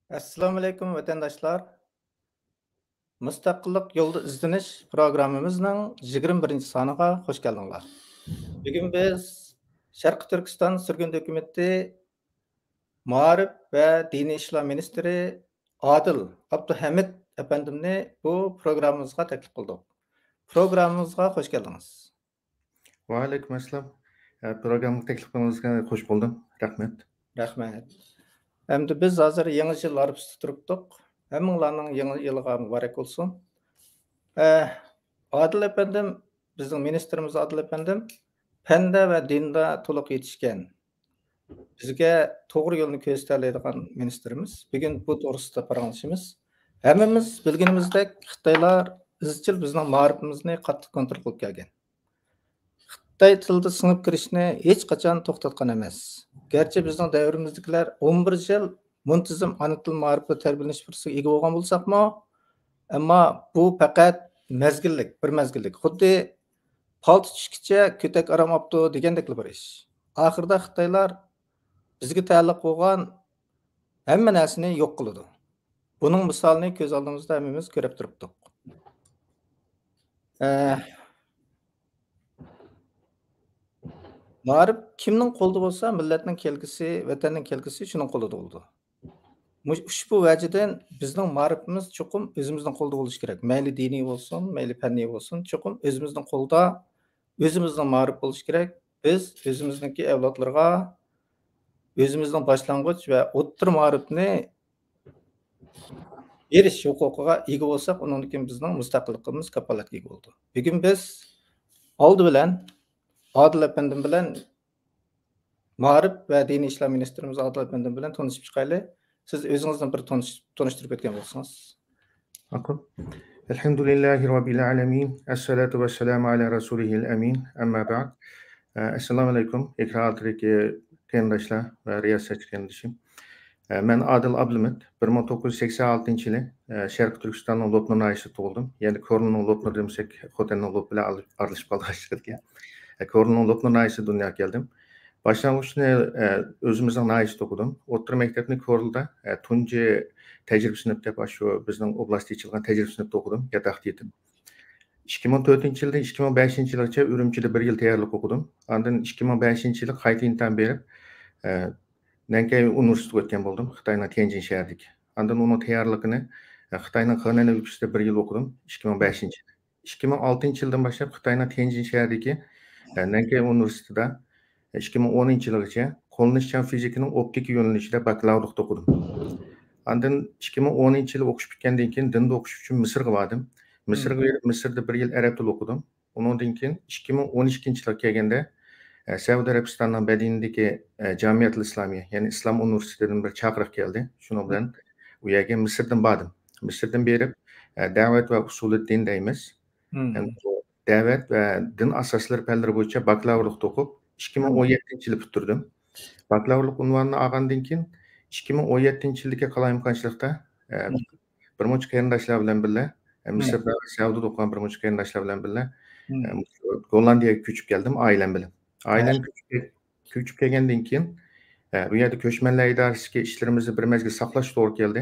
Assalomu alaykum vatandoshlar. Mustaqillik yo'lida izlanish programmamizning 21 soniga xush keldinglar. Bugun biz Sharqi Turkiston Sürgün Hökuməti Maarif və Dini İşlər Ministri Adil Abduhamid efendimni bu programmamızga təklif qılдық. Programmamızga xush geldiniz. Va alaykum assalom. Programma taklif qilganingizga xush bo'ldim. Rahmat. Rahmat. Endi biz hozir yangi yil arifasida turibdik. Hammanglarning yangi yiliga muborak bo'lsin. Adil efendim, bizning ministrimiz Adil efendim, panda va dinda to'liq yetishgan. Bizga to'g'ri yo'lni ko'rsatadigan ministrimiz. Bugun bu to'g'risida paranglashimiz. Hammamiz bilganimizdek, Xitoylar izchil bizning ma'rifimizni qattiq kontrol qilib kelgan. Xitoy tilida sinib kirishni hech qachon to'xtatgan emas. Gerçi bizning davrimizdagilar 11 yil muntazam ana til ma'rifida tarbiyalanish fursatiga ega bo'lgan bo'lsakmi, ammo bu faqat mezgillik, bir mezgillik. Xuddi palto tushkicha ko'tak aram olibdi degandek bir ish. Oxirida Xitoylar bizga taalluq bo'lgan hamma narsani yo'q qiladi. Buning misolini ko'z oldimizda hammamiz ko'rib turibdik. Ma'rif kimning qo'lida bo'lsa, millatning kelgusi, vatanning kelgusi shuning qo'lida bo'ldi. Ushbu vajidan bizning ma'rifimiz chuqum o'zimizning qo'lda bo'lishi kerak. Mayli diniy bo'lsin, mayli fanniy bo'lsin, chuqum o'zimizning qo'lda, o'zimizning ma'rif bo'lishi kerak. Biz o'zimizningki avlodlarga o'zimizning boshlang'ich va o'ttir ma'rifni berish huquqiga ega bo'lsak, undan keyin bizning mustaqilligimiz kafolatga ega bo'ldi. Bugun biz oldi bilan Adil efendim bilan Ma'rif va Diniy ishlar ministrimiz Adil efendim bilan tanishib chiqaylik. Siz o'zingizni bir tanishtirib o'tgan bo'lsangiz. Ma'qul. Alhamdulillahi robbil alamin. Assalatu vassalamu ala rasulihil amin. Amma ba'd. Assalomu alaykum. Ekranlardagi qarindoshlar va riyosatchi qarindishim. Men Adil Abduhamid 1986-yili Sharqi Turkistonning Lopnur nahisida tug'ildim. Ya'ni Ko'rning Lopnur desak, xotinning Lop bilan aralashib qoldi haqiqatga. Ko'rning Lopnur nahisida dunyoga keldim. Başlangıçını özümüzün nahisida o'qidim. O'rta maktabni Ko'rda tunji tajriba sinfda shu bizning oblastda ichilgan tajriba sinfda o'qidim, yotoqda yetib. 2004-yildan 2005-yilgacha Urumchida 1 yil tayyorlik o'qidim. Ondan 2005-yili qayta imtihon berib, Nankay universitetiga o'tgan bo'ldim, Xitoyning Tianjin shahridagi. Ondan uning tayyorligini Xitoyning Henan universitetida 1 yil o'qidim, 2005-yil. 2006-yildan boshlab Xitoyning Tianjin shahridagi Nankay universitetida 2010-yilgacha qo'llanishchan fizikaning optik yo'nalishida bakalavriat o'qidim. Ondan 2010-yil o'qish bitgandan keyin dinda o'qish uchun Misrga bordim. Misrga berib, Misrda 1 yil arab tili o'qidim. Undan keyin 2012-yilga kelganda Saudiya Arabistonining Badinidagi Jamiatul Islomiya, ya'ni Islom universitetidan bir chaqiriq keldi. Shuning bilan u yerga Misrdan bordim. Misrdan berib da'vat va usuli din deymiz. Da'vat va din asoslari fanlari bo'yicha bakalavriat o'qib 2017-yili bitirdim. Bakalavriat unvonini olgandan keyin 2017-yildagi qalamqonchilikda bir muncha qarindoshlar bilan birga Misrda, Saudiyada o'qigan bir muncha qarindoshlar bilan birga Gollandiyaga ko'chib keldim oilam bilan. Oilam ko'chib kelgandan keyin bu yerda ko'chmanlar idorasiga ishlarimizni bir mezgil saqlash to'g'ri keldi.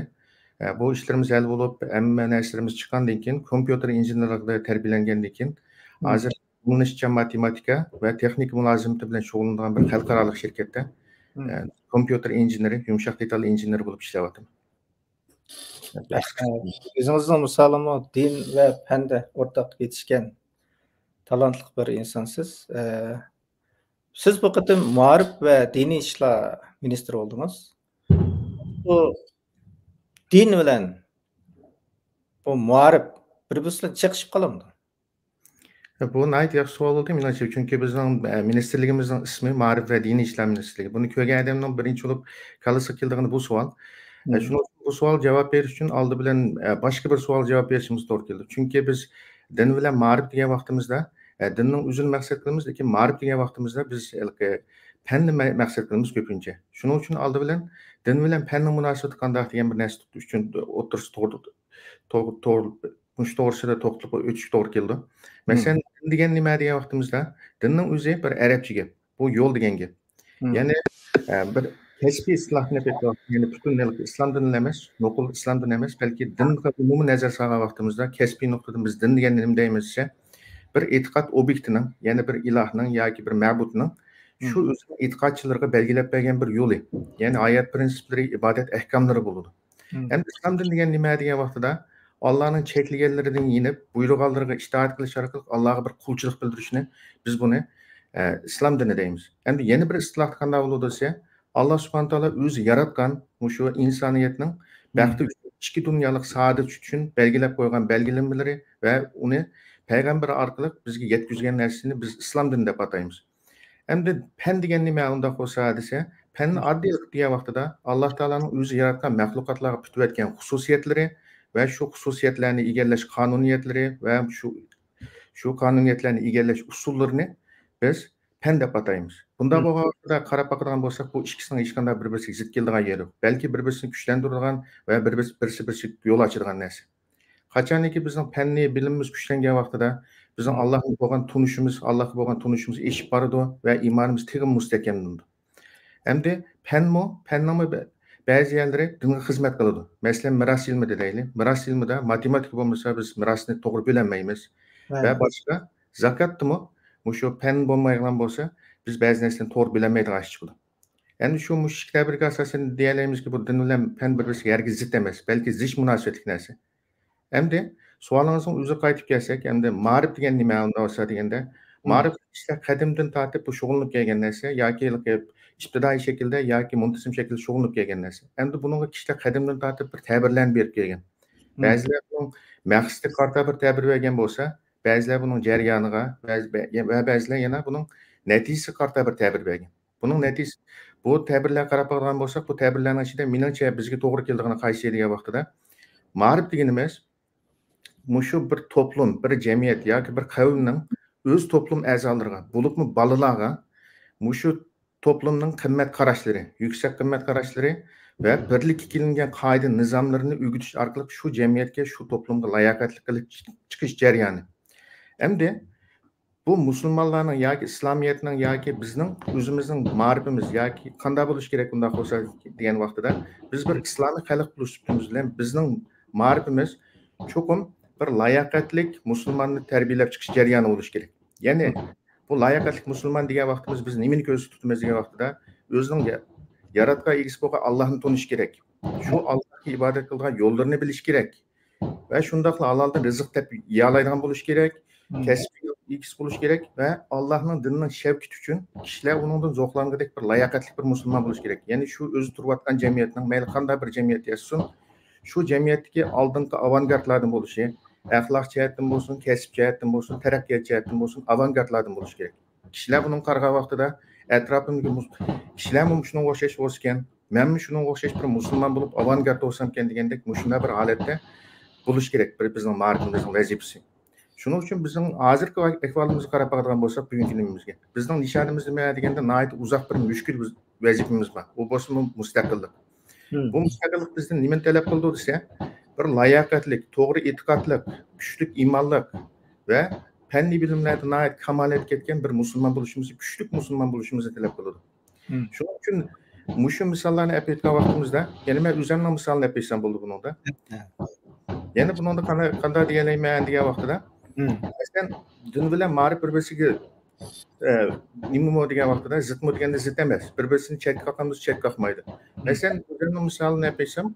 Bu ishlarimiz hal bo'lib, hamma narsalarimiz chiqqandan keyin kompyuter injenerligida tarbiyalangandan keyin hozir qo'llanishchan matematika va texnik mulozimati bilan shug'ullanadigan bir xalqaro shirkatda kompyuter injeneri, yumshoq detal injeneri bo'lib ishlayapman. O'zingizning misolimi din va fanda o'rtaq yetishgan talantli bir insonsiz. Siz bu qatim Ma'rif va Diniy ishlar ministri oldingiz. Bu din bilan bu Ma'rif bir-biridan chiqishib qolamdi. Bu yaxshi savol bo'ldi menimcha, chunki bizning ministerligimizning ismi Ma'rif va Diniy ishlar ministrligi. Buni ko'rgan odamning birinchi bo'lib kalisiga keldigani bu savol. Shuning uchun bu savol javob berish uchun oldi bilan boshqa bir savol javob berishimiz to'g'ri keldi. Chunki biz din bilan ma'rif degan vaqtimizda dinning o'zini maqsad qilamiz, lekin ma'rif degan vaqtimizda biz fanni maqsad qilamiz ko'pincha. Shuning uchun oldi bilan din bilan fanning munosabati qanday degan bir narsa tutish uchun o'tirishni to'g'risida to'xtalib o'tish to'g'ri keldi. Masalan, din degan nima degan vaqtimizda dinning o'zi bir arabcha gap. Bu yo'l degan gap. Ya'ni bir kesbi islohni yapayotgan, ya'ni butunlaylik islom dinidan emas, nuqul islom dini emas, balki dinga umumiy nazar solgan vaqtimizda kesbiy nuqtadan biz din degan nima deymizcha, bir e'tiqod obyektining, ya'ni bir ilohning yoki bir ma'budning shu o'zining e'tiqodchilariga belgilab bergan bir yo'li, ya'ni hayot prinsiplari, ibodat ahkomlari bo'ladi. Endi islom dini degan nima degan vaqtida Allah'ın cheklaganlaridan yinib, buyruqlariga itoat qilish orqali Allohga bir qulchilik bildirishni biz buni islom dini deymiz. Endi yana bir istiloh qanday bo'ladi desa, Allah subhanahu taala o'zi yaratgan shu insoniyatning baxti uchun, ichki dunyolik saodat uchun belgilab qo'ygan belgilanmalari va uni payg'ambar orqali bizga yetkazgan narsani biz islom dini deb ataymiz. Endi pen degan nima unda bo'lsa desa, penni oddiy degan vaqtida Alloh taolaning o'zi yaratgan maxluqotlarga putib etgan xususiyatlari va shu xususiyatlarni egallash qonuniyatlari va shu qonuniyatlarni egallash usullarini biz pen deb ataymiz. Bunda bu vaqtda qarab bakadigan bo'lsak, bu ikkisining hech qanday bir-biriga zid keladigan yeri yo'q. Balki bir-birini kuchlantiradigan va bir-birisi yo'l ochadigan narsa. Qachonki bizning penni bilimimiz kuchlangan vaqtida bizning Allohga bo'lgan tunishimiz eshib boradi va iymonimiz tegim mustahkamlanadi. Endi penning ba'zi yerlari dinga xizmat qiladi. Masalan, miros ilmi deylik. Miros ilmida matematika bo'lmasa biz mirosni to'g'ri bilolmaymiz. Va boshqa zakotmi shu pen bo'lmaydigan bo'lsa, biz ba'zi narsalarni to'g'ri bilolmaydigan ish bo'ladi. Endi shu kitoblarga asosan deyalaymiz-ki, bu din bilan pen bir-biriga hargiz zid emas, balki zich munosabatli narsa. Endi savolingizning o'ziga qaytib kelsak, endi ma'rif degan nima unda bo'lsa deganda, ma'rif ishlar qadimdan tortib bu shug'ullanib kelgan narsa yoki ibtidoiy shaklda yoki muntazam shaklda shug'ullanib kelgan narsa. Endi bunga kishilar qadimdan tortib bir ta'birlarni berib kelgan. Ba'zilar buning maqsadiga qarata bir ta'bir bergan bo'lsa, ba'zilar buning jarayoniga va ba'zilar yana buning natijasiga qarata bir ta'bir bergan. Buning natijasi bu ta'birlarga qarab qarag'an bo'lsak, bu ta'birlarning ichida meningcha bizga to'g'ri keladigan qaysi degan vaqtida ma'rif deganimiz shu bir toplum, bir jamiyat yoki bir qavmning o'z toplum a'zolariga, bo'libmi bolalarga shu toplumning qimmat qarashlari, yuksak qimmat qarashlari va birlikka kelingan qoida nizomlarini o'rgatish orqali shu jamiyatga, shu toplumga layoqatli qilib chiqish jarayoni. Endi bu musulmonlarning yoki islomiyatning yoki bizning o'zimizning ma'rifimiz yoki qanday bo'lish kerak bunday bo'lsa degan vaqtida biz bir islomiy xalq bo'lishimiz bilan bizning ma'rifimiz cho'qim bir layoqatlik musulmonni tarbiyalab chiqish jarayoni bo'lishi kerak. Ya'ni bu layoqatlik musulmon degan vaqtimiz biz nimani ko'zda tutamiz degan vaqtida o'zining yaratgan egisi bo'lgan Allohni tonish kerak. Shu Allohga ibodat qilgan yo'llarini bilish kerak. Va shundaqla haloldan rizq topib yeyalaydigan bo'lish kerak. Kasbiy egisi bo'lish kerak va Allohning dinining shavkiti uchun kishilar uningdan zo'qlangandek bir layoqatli bir musulmon bo'lish kerak. Ya'ni shu o'zi turayotgan jamiyatning mayli qanday bir jamiyat yashasin, shu jamiyatdagi oldingi avangardlardan bo'lishi, axloq jihatdan bo'lsin, kasb jihatdan bo'lsin, taraqqiyot jihatdan bo'lsin, avangardlardan bo'lishi kerak. Kishilar buning qarg'a vaqtida atrofimdagi kishilar shunga o'xshash bo'lgan, men shunga o'xshash bir musulmon bo'lib avangard bo'lsam ekan degandek shunday bir holatda bo'lish kerak bizning ma'rifimizning vazifasi. Shuning uchun bizning hozirgi ahvolimizga qarab qarag'an bo'lsak, bugungi kunimizga bizning nishonimiz nima deganda nihoyat uzoq bir mushkul vazifamiz bor. U bo'lsa mustaqillik. Bu mustaqillik bizdan nima talab qildi desa, bir layoqatlik, to'g'ri e'tiqodlik, kuchli iymonlik va fanniy bilimlarda nihoyat kamolatga yetgan bir musulmon bo'lishimizni, kuchli musulmon bo'lishimizni talab qiladi. Shuning uchun mushu misollarni olib aytgan vaqtimizda, yana men o'zimning misolini olib aytsam bo'ldi buningda. Yana buningda qanday deyalayman degan vaqtida, masalan, din bilan ma'rif bir-biriga nima degan vaqtida zidmi deganda zid emas. Bir-birini chetga qoqamiz, chetga qoqmaydi. Masalan, o'zimning misolini olib aytsam,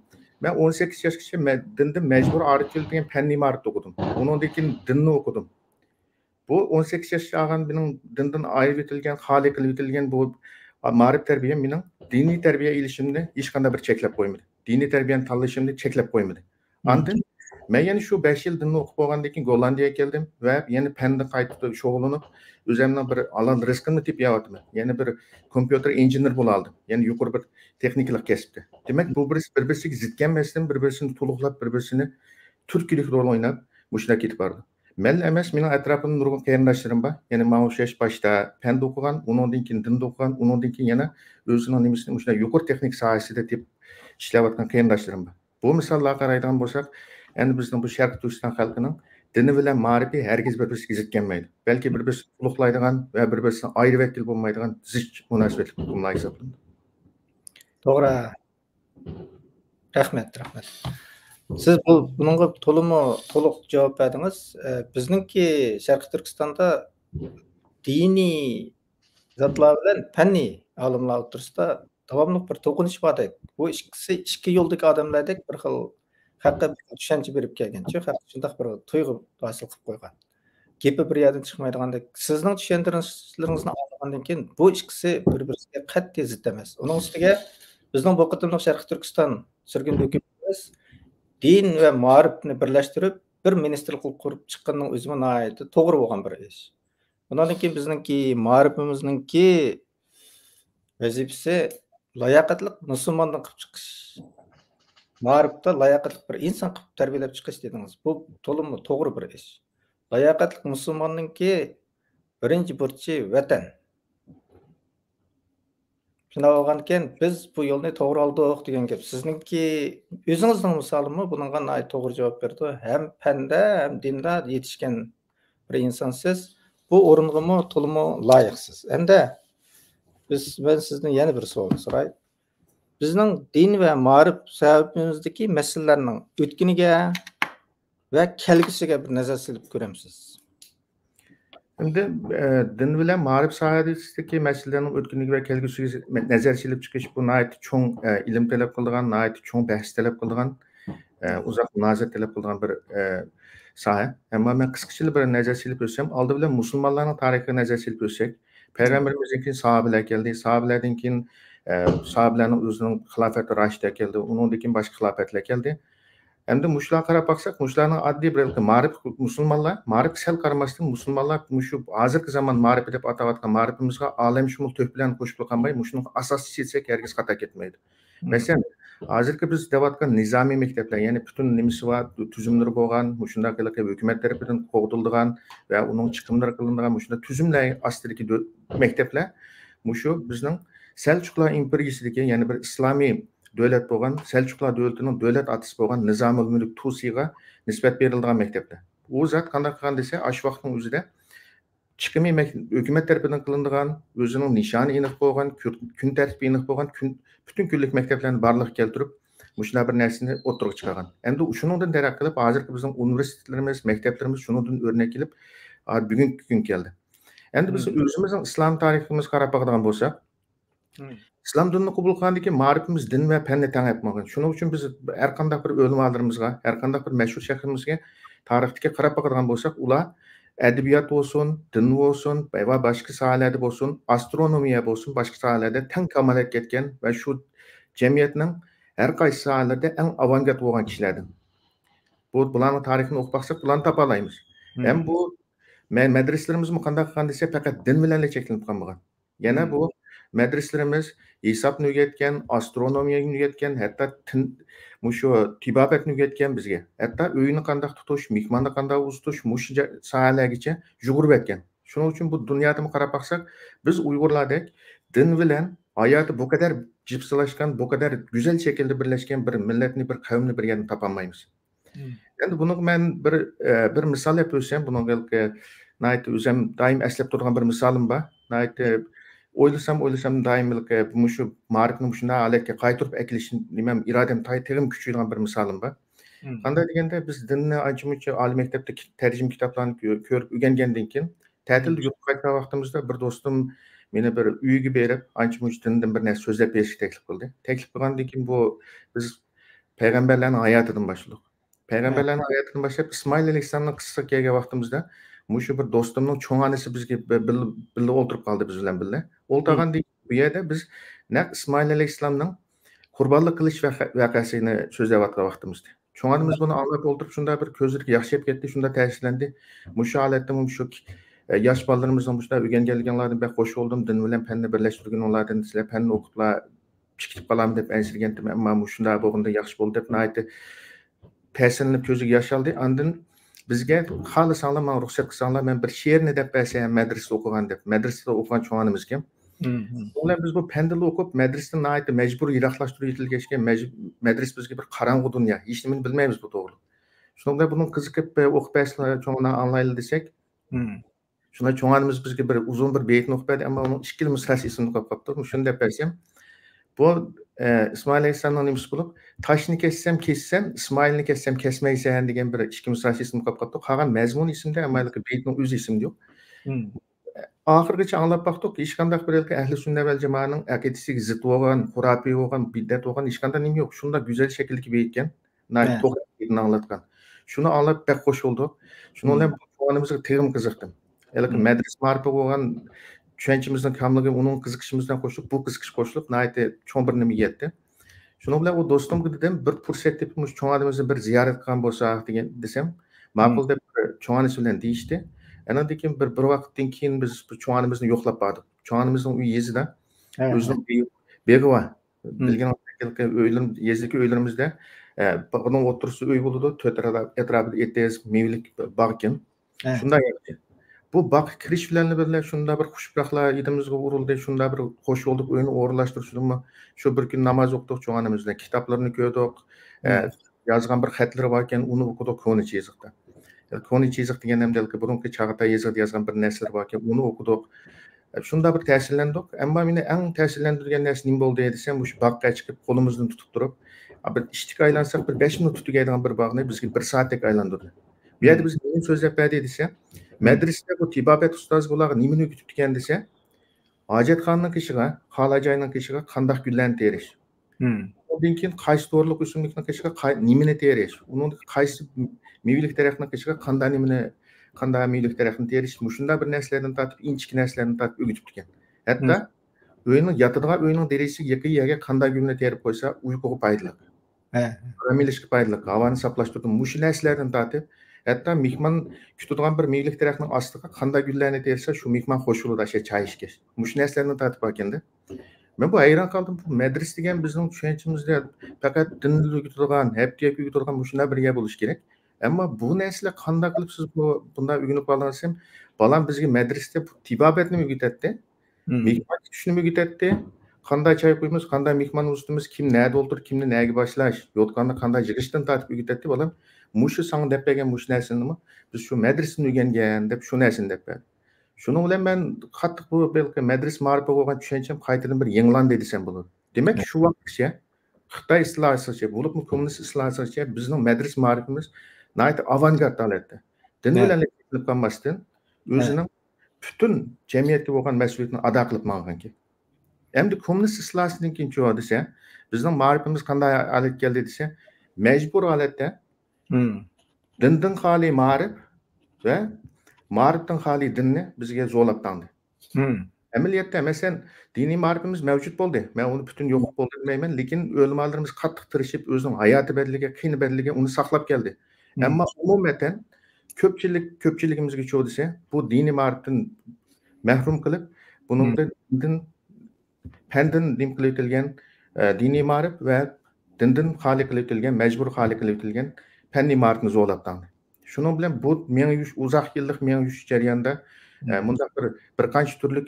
men 18 yoshgacha dinda majbur ariflik degan fanniy ma'rif o'qidim. Undan keyin dinni o'qidim. Bu 18 yoshga olgan mening dindan ayirib etilgan, xoli qilib etilgan bu ma'rif tarbiya mening diniy tarbiya ilishimni hech qanday bir cheklab qo'ymadi. Diniy tarbiyani tanlashimni cheklab qo'ymadi. Andin men yana shu 5 yil dinni o'qib bo'lgandan keyin Gollandiyaga keldim va yana fanda qaytib shug'ullanib, o'zimning bir halol rizqimni tepyapman. Yana bir kompyuter injener bo'la oldim. Yana yuqori bir texnikalik kasbda. Demak, bu bir-biriga zid emasdan, bir-birini to'liqlab, bir-birini turkilik rol o'ynab, mushuna ketib bordi. Men emas, mening atrofimda nurg'un qarindoshlarim bor. Yana men o'shash boshda fanda o'qigan, undan keyin dinda o'qigan, undan keyin yana o'zining nimasini mushuna yuqori texnik sohasida deb ishlayotgan qarindoshlarim bor. Bu misollarga qaraydigan bo'lsak, endi bizning bu Sharq Turkiston xalqining dini bilan ma'rifi hargiz bir-biriga zid kelmaydi. Balki bir-birini ulug'laydigan va bir-biridan ayri vakil bo'lmaydigan zich munosabatli qumlar hisoblanadi. To'g'ri. Rahmat. Siz buningga to'liq javob berdingiz. Bizningki Sharqiy Turkistonda diniy zatlar bilan fanniy olimlar o'rtasida davomli bir to'qinish bordek. Bu ikki yo'ldagi odamlardek bir xil haqqa tushuncha berib kelgancha, haqqa shundoq bir tuyg'u hosil qilib qo'ygan. Gepi bir yerdan chiqmaydigandek. Sizning tushuntirishlaringizni olgandan keyin bu ikkisi bir-biriga qat'iy zid emas. Uning ustiga bizning bu qatimliq Sharqiy Turkiston sürgün hukumatimiz din va ma'rifni birlashtirib bir ministerlik qurib chiqqanning o'zi nihoyatda to'g'ri bo'lgan bir ish. Bundan keyin bizningki ma'rifimizningki vazifasi layoqatli musulmonni qilib chiqish. Ma'rifda layoqatli bir inson qilib tarbiyalab chiqish dedingiz. Bu to'liq to'g'ri bir ish. Layoqatli musulmonningki birinchi burchi vatan. Shunday bo'lgandan biz bu yo'lni to'g'ri oldik degan gap. Sizningki o'zingizning misolimi bunga to'g'ri javob berdi. Ham fanda, ham dinda yetishgan bir insonsiz. Bu o'ringizga to'liq loyiqsiz. Endi ben sizdan yana bir savol so'ray. Bizning din va ma'rif sohasimizdagi masalalarning o'tganiga va kelgusiga bir nazar silib ko'ramsiz. Endi din bilan ma'rif sohasidagi masalalarning o'tganiga va kelgusiga nazar silib chiqish bu nihoyat cho'ng ilm talab qiladigan, nihoyat cho'ng bahs talab qiladigan, uzoq munozara talab qiladigan bir soha. Ammo men qisqacha bir nazar silib o'tsam, oldi bilan musulmonlarning tarixiga nazar silib o'tsak, payg'ambarimizdan keyin sahobalar keldi, sahobalardan keyin sahobalarning o'zining xilofati Rashida keldi, undan keyin boshqa xilofatlar keldi. Endi mushlar qarab baksak, mushlarning oddiy bir ma'rif musulmonlar, ma'rif sal qaramasdan musulmonlar shu hozirgi zamon ma'rif deb atayotgan ma'rifimizga olamshumul to'p bilan qo'shib qolmay, shuni asoschi etsak, hargiz xato ketmaydi. Masalan, hozirgi biz deyotgan nizomiy maktablar, ya'ni butun nimasi bor, tuzumlari bo'lgan, shunday qilib hukumat tarafidan qo'g'dilgan va uning chiqimlari qilingan shunday tuzumlar ostidagi maktablar, shu bizning Selçuklar imperiyasidagi, ya'ni bir islomiy davlat bo'lgan Selçuklar davlatining davlat atisi bo'lgan Nizamul Mulk Tusiga nisbat berilgan maktablar. U zot qanday qilgan desa, ash vaqtning o'zida chiqimi hukumat tarafidan qilingan, o'zining nishoni aniq bo'lgan, kun tartibi aniq bo'lgan, butun kunlik maktablarni barliq keltirib, mushlar bir narsani o'tirib chiqargan. Endi shuningdan darak qilib, hozirgi bizning universitetlarimiz, maktablarimiz shuningdan o'rnak kelib, bugungi kun keldi. Endi biz o'zimizning islom tariximizga qarab bakadigan bo'lsak, İslam dinini qabul qilgandan keyin ma'rifimiz din va fanni tang etmagan. Shuning uchun biz har qanday bir o'limlarimizga, har qanday bir mashhur shaxsimizga tarixga qarab bakadigan bo'lsak, ular adabiyot bo'lsin, din bo'lsin, va boshqa sohalarda bo'lsin, astronomiya bo'lsin, boshqa sohalarda tang kamolatga yetgan va shu jamiyatning har qaysi sohalarda eng avangard bo'lgan kishilardir. Bularning tarixini o'qib baksak, bularni topa olamiz. Ham bu madrasalarimiz qanday qilgan desa, faqat din bilan cheklanib qolmagan. Yana bu madrasalarimiz hisobni o'rgatgan, astronomiyani o'rgatgan, hatto shu tibobatni o'rgatgan bizga. Hatto uyni qanday tutish, mehmonni qanday uzatish, shu sohalargacha yugurib o'tgan. Shuning uchun bu dunyoda qarab baksak, biz Uyg'urlardek din bilan hayoti bu kadar jipsilashgan, bu kadar go'zal shaklda birlashgan bir millatni, bir qavmni bir yerda topa olmaymiz. Endi buni men bir misol deb o'tsam, bunga o'zim doim eslab turgan bir misolim bor. O'ylasam doimlik shu ma'rifni shunday holatga qaytarib akilish nimam irodam tegim kuchaygan bir misolim bor. Qanday deganda biz dinni ancha-muncha oliy maktabda tarjima kitoblarni ko'rib o'rgangandan keyin ta'tilda yurtga qaytgan vaqtimizda bir do'stim meni bir uyiga berib, ancha-muncha dindan bir narsa so'zlab berishga taklif qildi. Taklif qilgandan keyin bu biz payg'ambarlarning hayotidan boshladik. Payg'ambarlarning hayotidan boshlab Ismoil alayhissalomning qissasiga kelgan vaqtimizda shu bir do'stimning cho'ng onasi bizga birga o'tirib qoldi biz bilan birga. O'ltirgandan bu yerda biz naq Ismoil alayhissalomning qurbonlik qilish voqeasini so'zlayotgan vaqtimizda. Cho'ng onamiz buni anglab o'tirib shunday bir ko'zlariga yaxshiyib ketdi, shunday ta'sirlandi. Shu holatda shu yosh bolalarimizning shunday o'rganganlardan bek xo'sh bo'ldim, din bilan fanni birlashtirganlardan sizlar fanni o'qiblar chiqib qolaman deb ansirgandim, ammo shunday bo'lganda yaxshi bo'ldi deb aytdi. Ta'sirlanib ko'ziga yosh oldi. Ondan bizga xohlasanglar, men ruxsat qilsanglar, men bir she'rni deb bersam, madrasada o'qigan deb, madrasada o'qigan cho'g'animizga. Ular biz bu pandil o'qib, madrasadan aytib majbur yiroqlashtirib yetilgachga, madras bizga bir qorong'u dunyo, hech nimani bilmaymiz bu to'g'ri. Shunda buni qiziqib o'qib berslar, cho'g'ana anlayli desak, shunda cho'g'animiz bizga bir uzun bir beytni o'qib berdi, ammo uning 2 yil mislasi esimda qolib qolibdi. Shunda deb bersam, Bu İsmail Aleyhisselam'ın nimesi bulup taşını kessem, İsmail'ini kessem kesmeysen degan bir ikki misal ismi kapattık. Kalan mezmun isimde ama beytning öz isim yok. Ahırgacha anglap baktık. Hech qanday bir ahli sünnet vel cemaatning aqidasiga zid bo'lgan, xurafiy bo'lgan, bid'at bo'lgan hech qanday nima yo'q. Shunda go'zal shaklga beyitgan, to'g'ri anglatgan. Shuni anglab bek xo'sh bo'ldik. Shuni bilan qonimizga tegim qiziqdim. Madras ma'rifi bo'lgan tushunchimizning kamligi uning qiziqishimizdan qo'shib, bu qiziqish qo'shilib, nayte cho'ng bir nima yetdi. Shuni bilan u do'stimga dedim, bir fursat tepimiz cho'ng odamimizni bir ziyorat qilgan bo'lsa degan desam, ma'qul deb cho'ng onasi bilan deyishdi. Andan keyin bir vaqtdan keyin biz cho'ngimizni yo'qlab bordik. Cho'ngimizning uyi yezida o'zining begi bor. Bilgan o'ylim yezdagi o'ylarimizda buning o'tirisi uy bo'ladi, atrofida etiz, mevlik bog' ekan. Shunday edi. Bu bog' kirish bilan birga shunda bir xushbaqlar yedimizga urildi, shunda bir xo'sh bo'ldik, o'yini o'g'irlashtirdimi? Shu bir kun namoz o'qidik cho'ngimizda, kitoblarni ko'rdik, yozgan bir xatlar bor ekan, uni o'qidik ko'ni chiziqda. Koni chiziq degan hamdalki burungi chag'da yozgan bir narsalar bor ekan, uni o'qidik. Shunda bir ta'sirlandik. Ammo meni eng ta'sirlantirgan narsa nima bo'ldi desam, o'sha bog'ga chiqib qo'limizni tutib turib, bir ishtik aylansak bir 5 minut tutadigan bir bog'ni bizga 1 soatdek aylantirdi. Bu yerda biz nima so'zlab berdi desa, madrasada bu tibobat ustoz bular nimani o'qitib ekan desa, hojatxonaning qishiga, xolajoyning qishiga qanday gullarni terish. Ondan keyin qaysi to'rliq o'simlikning qishiga nimani terish, uning qaysi mevlik daraxtning qishiga qanday mevlik daraxtni terish, shunday bir narsalardan tortib, inchik narsalarni tortib o'rgatib ekan. Hatto o'yinning yotadigan o'yinning derisiga yaqin yerga qanday gulni terib qo'ysa, uyquga foydali. Ramilishga foydali, havoni saqlashtirib, shu narsalardan tortib, hatto mehmon kutadigan bir mevlik daraxtning ostiga qanday gullarni tersa, shu mehmon xush bo'ladi, o'sha choy ichgach. Shu narsalarni tortib olganda men bu hayron qoldim. Bu madras degan bizning tushunchimizda faqat dinni o'rgatadigan, haftaga o'rgatadigan shunday bir yer bo'lishi kerak. Ammo bu narsalar qanday qilib siz bunday o'rganib qolgansam, balam bizga madrasada tibobatni o'rgatadi. Mehmon kutishni o'rgatadi. Qanday choy qo'ymiz, qanday mehmon ustimiz, kim nada o'ltirib, kimni naga boshlash, yotganda qanday yig'ishdan tortib o'rgatadi balam. Mushu sang deb bergan mush narsani biz shu madrasani o'rgangan deb shu narsani deb berdi. Shuning bilan men qattiq bu belki madras ma'rifi bo'lgan tushuncham qaytadan bir yanglandi desam bo'ladi. Demak, shu vaqtgacha Xitoy islohotchicha, bo'libmi kommunist islohotchicha bizning madras ma'rifimiz nayt avangard holatda. Din bilan qilib qolmasdan o'zining butun jamiyatga bo'lgan mas'uliyatni ado qilib ma'nganki. Endi kommunist islohotdan keyin chu desa, bizning ma'rifimiz qanday holatga keldi desa, majbur holatda dindan xoli ma'rif va ma'rifdan xoli dinni bizga zo'rlab tandi. Amaliyotda masalan diniy ma'rifimiz mavjud bo'ldi. Men uni butun yo'q bo'ldi demayman, lekin o'limalarimiz qattiq tirishib o'zining hayoti badliga, qiyin badliga uni saqlab keldi. Ammo umuman ko'pchiligimizga chu desa, bu diniy ma'rifdan mahrum qilib, buningdan pandin nim qilib etilgan diniy ma'rif va dindan xoli qilib etilgan, majbur xoli qilib etilgan fanniy ma'rifni zo'rlab tandi. Shuning bilan bu uzoq yillik jarayonda bundaq bir qancha turli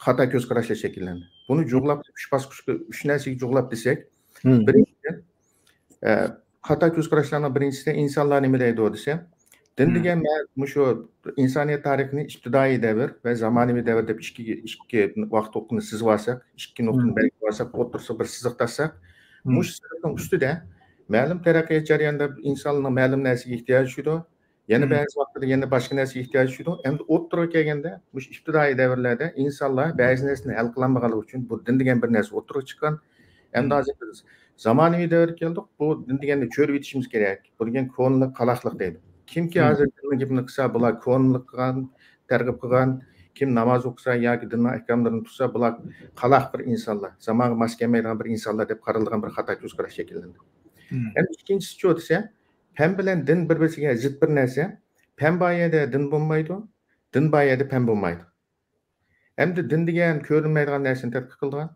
xato ko'z qarashlar shakllandi. Buni jug'lab, 3 bosqichga 3 narsaga jug'lab desak, birinchidan xato ko'z qarashlarning birinchisi insonlar nima deydi desa, din degan shu insoniyat tarixini ibtidoiy davr va zamonaviy davr deb ikki vaqt o'qini sizib olsak, ikki nuqtani belgilab olsak, o'tirsa bir siziq tassak, mush siziqning ustida ma'lum taraqqiyot jarayonida insonning ma'lum narsaga ehtiyoji shudir. Yana ba'zi vaqtlarda yana boshqa narsaga ehtiyoji shudir. Endi o'tirib kelganda, bu ibtidoiy davrlarda insonlar ba'zi narsani hal qilolmaganligi uchun bu din degan bir narsa o'tirib chiqqan. Endi hozir biz zamonaviy davrga keldik. Bu din deganni cho'rib yetishimiz kerak. Bu degan ko'nlik, qaloqlik deydi. Kimki hozir dinning gapini qilsa, bular ko'nlik qilgan, targ'ib qilgan, kim namoz o'qisa yoki dinning ahkomlarini tutsa, bular qaloq bir insonlar, zamonga mos kelmaydigan bir insonlar deb qaralgan bir xato ko'z qarash shakllandi. Endi ikkinchisi chu desa, pen bilan din bir-biriga zid bir narsa. Pen boyada din bo'lmaydi, din boyada pen bo'lmaydi. Endi din degan ko'rinmaydigan narsani tadqiq qilgan,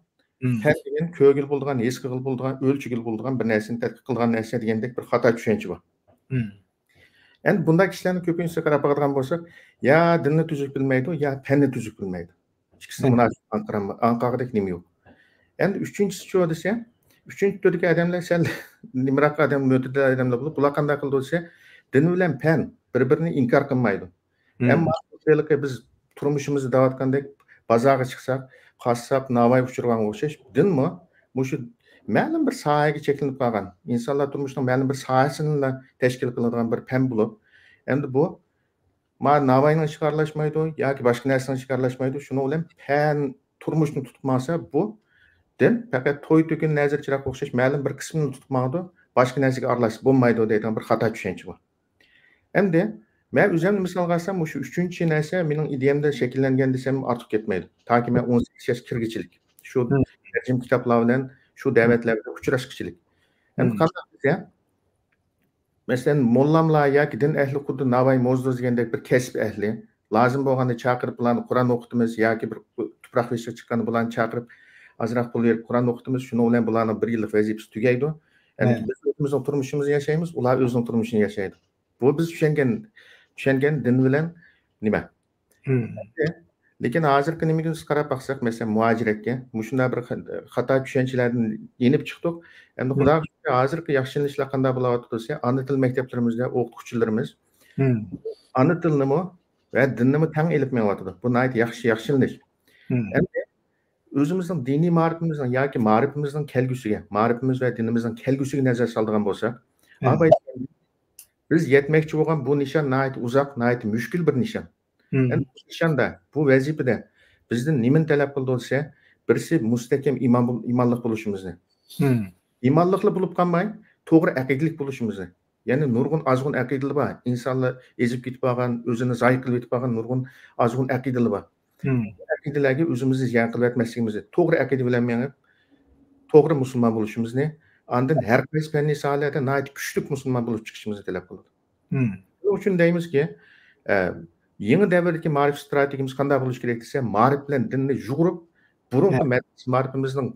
pen degan ko'gil bo'lgan, his qilib bo'lgan, o'lchigil bo'lgan bir narsani tadqiq qilgan narsa degandek bir xato tushuncha bor. Endi bunday kishilarni ko'pincha qarab qarag'an bo'lsak, ya dinni tuzuk bilmaydi, ya penni tuzuk bilmaydi. Ikkisini munosib anqog'idek nima yo'q. Endi uchinchisi chu desa, uchinchi turdagi odamlar sal nimroq odam, mo'tadil odamlar bo'lib, bular qanday qildi desa, din bilan pen bir-birini inkor qilmaydi. Ammo biz turmushimizda davatgandek bozorga chiqsak, qassob, navoiy uchirganga o'xshash, dinmi Muşu ma'lum bir sohaga cheklanib qolgan. İnsanlar turmushining ma'lum bir sohasini tashkil qiladigan bir fan bo'lib, endi bu Navoiyning ishiga aralashmaydi yoki boshqa narsaning ishiga aralashmaydi. Shuni bilan fan turmushni tutib olsa, bu din faqat to'y to'kin nazir chiroq o'xshash ma'lum bir qismini tutib oladi, boshqa narsaga aralashib bo'lmaydi degan bir xato tushuncha bor. Endi men o'zimni misolga olsam, shu 3-chi narsa mening ideyamda shakllangan desam ortiq ketmaydi. Toki men 18 yosh kirgichilik. Shu tarjim kitoblar bilan shu da'vatlarga uchrashqichilik. Endi qanday desa, masalan, mollamlar yoki din ahli xuddi Navoiy Mo'zdur degandek bir kasb ahli, lozim bo'lganda chaqirib bularni Qur'on o'qitamiz yoki bir tuproq beshik chiqqanda bularni chaqirib azroq pul berib Qur'on o'qitamiz, shuni bilan bularning 1 yillik vazifasi tugaydi. Endi biz o'zimizning turmushimizni yashaymiz, ular o'zining turmushini yashaydi. Bu biz tushungan din bilan nima? Lekin hozirgi nimaga qarab baqsak, masalan, muajiratga, shunday bir xato tushunchalardan yenib chiqdik. Endi xudo hozirgi yaxshilanishlar qanday bo'layotdi desa, ana til maktablarimizda o'qituvchilarimiz ana tilni va dinni tang elib mengayotdi. Bu nayt yaxshilanish. Endi o'zimizning diniy ma'rifimizning yoki ma'rifimizning kelgusiga, ma'rifimiz va dinimizning kelgusiga nazar soladigan bo'lsak, biz yetmoqchi bo'lgan bu nishon nayt uzoq, nayt mushkul bir nishon. Endi bu nishonda, bu vazifada bizdan nimani talab qildi desa, birisi mustahkam imonlik bo'lishimizni. İmanlıqlı bo'lib qolmay, to'g'ri aqidalik bo'lishimizni. Ya'ni nurg'un azg'un aqidalar bor. İnsanlar ezib ketib qolgan, o'zini zoy qilib ketib qolgan nurg'un azg'un aqidalar bor. Aqidalarga o'zimizni ziyon qilib etmasligimizni, to'g'ri aqida bilan menib, to'g'ri musulmon bo'lishimizni, ondan har qaysi fanni sohalarda nayt kuchli musulmon bo'lib chiqishimizni talab qiladi. Shuning uchun deymizki, yangi davrdagi ma'rif strategiyamiz qanday bo'lishi kerak desa, ma'rif bilan dinni yug'urib, burungi ma'rifimizning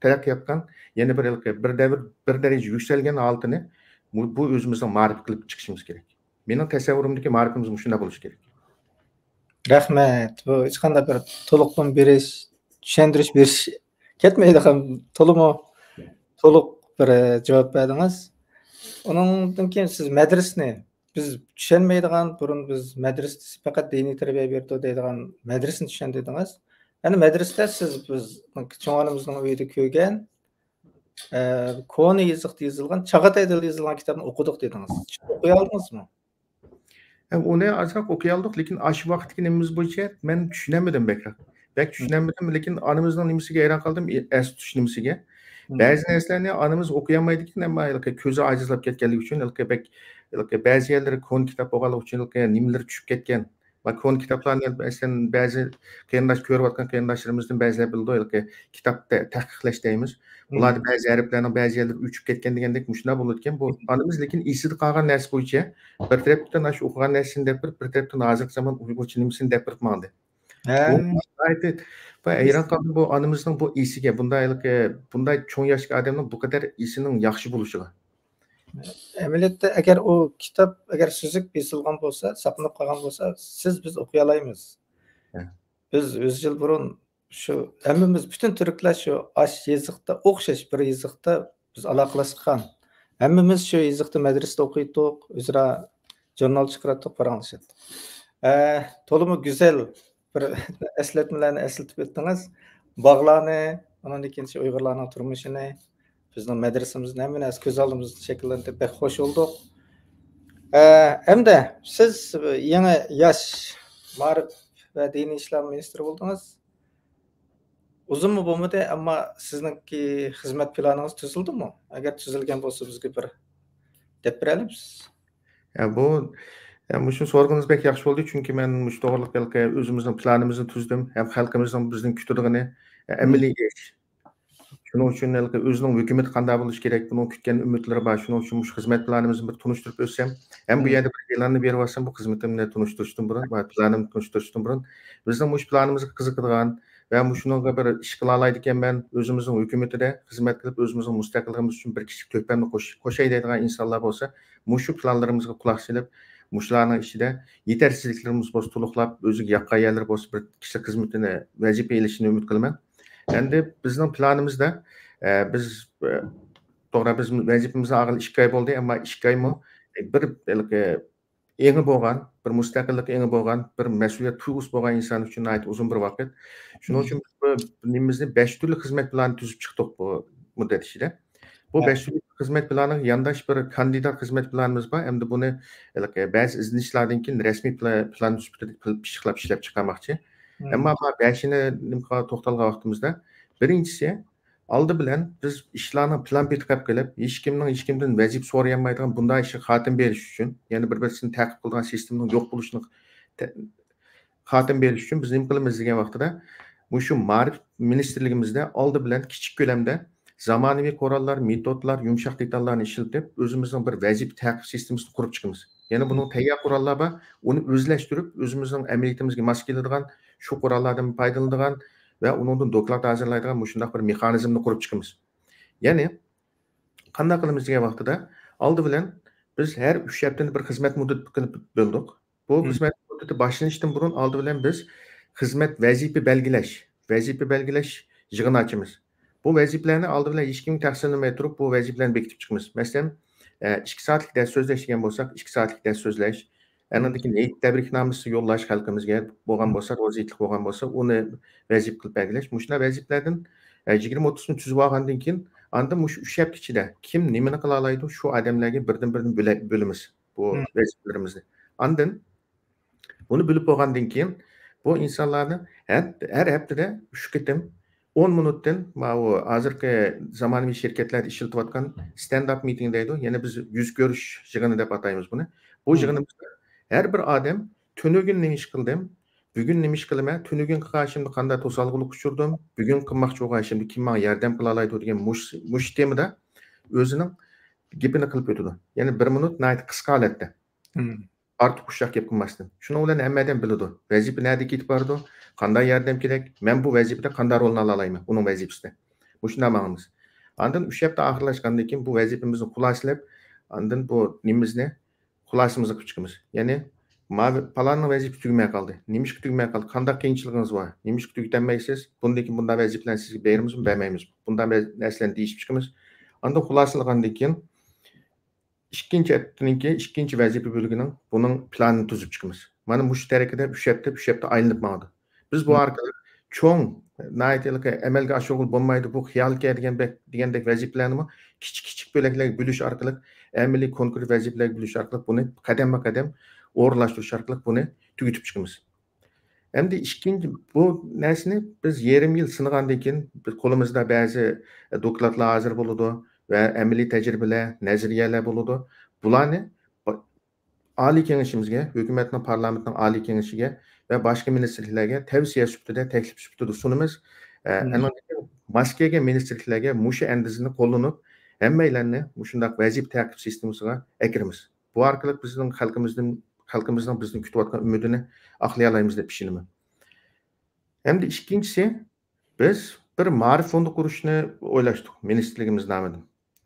taraqqiyotdan yana bir daraja yuksalgan holatini bu o'zimizning ma'rif qilib chiqishimiz kerak. Mening tasavvurimdagi ma'rifimiz shunday bo'lishi kerak. Rahmat. Bu hech qanday bir to'liqlam berish, tushuntirish berish ketmaydigan to'liq bir javob berdingiz. Undan keyin siz madrasani biz tushunmaydigan, burun biz madrasda faqat diniy tarbiya berdi deydigan madrasani tushundingiz. Yani medresede siz biz çoğunumuzun uyda köygen konu yazıqda yazılgan, Çağatay dilida yazılgan kitabını okuduk dediniz. Okuya aldınız mı? Onu azroq o'qiy oldik, lekin aşı vaqtdagi nimamiz bo'yicha men tushunamedim bekrak. Bek tushunamedim, lekin onamizning nimasiga hayron qoldim, as tush nimasiga. Ba'zi narsalarni onamiz o'qiyamaydi ekan, ammo ko'zi ojizlab ketganligi uchun ba'zi yerlari kon kitob o'qiganligi uchun nimalar tushib ketgan. Va kon kitoblarni masalan ba'zi qarindosh ko'rayotgan qarindoshlarimizdan ba'zilar bildi, kitobda tahqiqlash deymiz. Ularda ba'zi harflarning ba'zi yerlari uchib ketgan degandek shunday bo'ladi ekan. Bu onamiz lekin esida qolgan narsa bo'yicha bir tarafdan shu o'qigan narsani deb bir tarafdan hozirgi zamon uyg'urcha nimasini deb birmadi. Bu hayron qoldim bu onamizning bu esiga, bunday cho'ng yoshli odamning bu qadar esining yaxshi bo'lishiga. Amaliyotda agar o kitap agar suzuk besilgan bo'lsa, saqlanib qolgan bo'lsa, biz o'qiy olamiz. Biz 100 yil burun shu hammamiz butun turklar shu ash yoziqda o'xshash bir yoziqda biz aloqalashgan. Hammamiz shu yoziqda madrasada o'qiydik, o'zaro jurnal chiqardik, paranglashdik. To'liq güzel bir eslatmalarni eslatib o'tdingiz. Bog'larni, undan keyin shu Uyg'urlarning turmushini, bizning madrasamizning hammani ko'z oldimizda shakllantirib bek xush bo'ldik. Hamda siz yangi yosh ma'rif va diniy ishlar ministri bo'ldingiz. Uzunmi bo'lmadi, ammo sizningki xizmat planingiz tuzildimi? Agar tuzilgan bo'lsa bizga bir deb beramiz. Bu shuni so'raganingiz bek yaxshi bo'ldi, chunki men shu to'g'riliq o'zimizning planimizni tuzdim, ham xalqimizning bizning kutadigan amaliy ish. Shuning uchun o'zining hukumat qanday bo'lishi kerak, buni kutgan umidlari bor. Shuning uchun shu xizmat planimizni bir tunishtirib o'tsam, ham bu yerda bir e'lonni berib olsam, bu xizmatimni tunishtirishdan burun va planimni tunishtirishdan burun bizning shu planimizga qiziqadigan va shunga bir ish qila oladigan men o'zimizning hukumatida xizmat qilib o'zimizning mustaqilligimiz uchun bir kichik to'pamni qo'shay deydigan insonlar bo'lsa, shu planlarimizga quloq solib, shularning ichida yetersizliklarimiz bo'lsa to'liqlab, o'ziga yoqqan yerlar bo'lsa bir kishilik xizmatini vazifa elishini umid qilaman. Endi bizning planimizda biz to'g'ri biz vazifamizni ag'il 2 oy bo'ldi, ammo 2 oymi bir eňi bolgan, bir müstakillik eňi bolgan, bir mesuliyet tuýgusy bolgan insan üçin aýt uzun bir wagt. Şuning üçin biz bu nimimizni 5 türlü hizmet planı tüzüp çykdyk bu müddet içinde. Bu 5 türlü hizmet planı yandaş bir kandidat hizmet planımız var. Hem de bunu bazı izinişlerden keyin resmi plan tüzüp pişiklap işlep çıkarmakçı. Ama 5'ine nimka toxtalgan wagtymyzda birincisi aldı bilen biz işlerini plan betkap gelip hiç kimden vazip sorayanmaydigan bunday işe hatim beriş üçün, yani bir-birisini takip kılgan sistemin yok buluşunu hatim beriş üçün biz nim kılymyz degan wagtda muşu Maarif ministerligimizde aldı bilen kiçik kölemde zamanıvi korallar, metodlar, yumşak detallarını işletip özümüzün bir vazip takip sistemisini kurup çıkımız. Yani bunun tayyor kurallar var, onu özleştirip özümüzün emeliyetimizge mas keladigan, şu kurallardan faydalanadigan ve onundan doklad hazırlaydigan muşundaq bir mexanizmni kurup çıkımız. Yani qanday qilamiz degan vaqtida aldı bilen biz her 3 haftani bir hizmet muddati qilib böldük. Bu hizmet muddati başlanışdan burun aldı bilen biz hizmet vazife belgileş yığını açımız. Bu vazifelerni aldı bilen hiç kim tahsillemey turup bu vazifelerni bekitip çıkımız. Mesela 2 saatlik ders sözleşgen bolsak 2 saatlik ders sözleş. Anadaki neyit tebriknamesi yollaş halkımızga bolgan bolsa, roziyetlik bolgan bolsa, onu vazif qilib belgileş. Muşuna vaziflerden 20-30'unu tüzüp algandan keyin anda muş 3 hafta içinde kim nimeni qila alaydı şu adamlarga birden bölümüz bu vazifelerimizni. Andan bunu bölüp bolgandan keyin bu insanlarni her haftada 3 ketim 10 minutdan o hazırki zamanıvi şirketler işletip atkan stand-up meeting deydi. Yani biz yüz görüş yığını dep atayımız bunu. Bu yığınımızda her bir adam tönögün neme iş kıldım, bugün neme iş kılıma, tönögün qilgaşymda qanday tosalgılık uçurdum, bugün qılmakçı bolgaşymda kim maňa yardam kıla alaydy degan muş temada özünün gepini kılıp ötüdi. Yani 1 minut näýet kıska halatda. Artık uşak gep kılmasdan. Şunu bilen hemmeden bilidi. Vazife näde ketip bardy, qanday yardam kerek, men bu vazifede qanday rolny ala alayman, onun vazifesinde. Bu şunda maňymyz. Andan 3 hafta ahirlaşgandan keyin bu vazifemizni hulasalap, andan bu nimimizni hulasymyzy qilip çykymyz. Yani palanyň vazife tügmä kaldy. Nimiş tügmä kaldy? Qanday kynçylygyňyz bar? Nimiş tügdenmeýsiz? Bundan keyin bunda vazifelerni sizge berimizmi, bermeýmizmi? Bundan näselerini diýişip çykymyz. Andan hulasalgandan keyin ikinci vazife bölügünün bunun planını tüzüp çıkımız. Mana muş terekede 3 hafta aýlynyp maňdy. Biz bu arkaly çoň näýetlik emelge aşyrgyl bolmaýdy bu hyýalke degендek vazifelerni kiçik böleklerge bölüş arkaly emeli konkret vazifelerge bölüş arkaly bunu kadem orlaşdyryş arkaly bunu tügütüp çykymyz. Hem de ikinci bu näsini biz yarım yıl synagandan keyin biz kolumuzda bazı dokladlar hazır boludy ve emeli tecrübeler, neziriyeler boludu. Bularni Ali Keňeşimizge, hökümetiniň parlamentiniň Ali Keňeşige ve başka ministerliklerge tavsiye süptüde, teklip süptüde sunumuz. Maskege ministerliklerge muşu endizini kollunup hemmeýlerini muşundak vazip takip sistemine ekirimiz. Bu arkaly bizning halkymyzyň bizni kütüp atgan ümidini aklaýa alaýmyz dep düşünýärmi. Hem de ikincisi biz bir Maarif fondu kuruşny oýlaşdyk ministerligimiz namydan.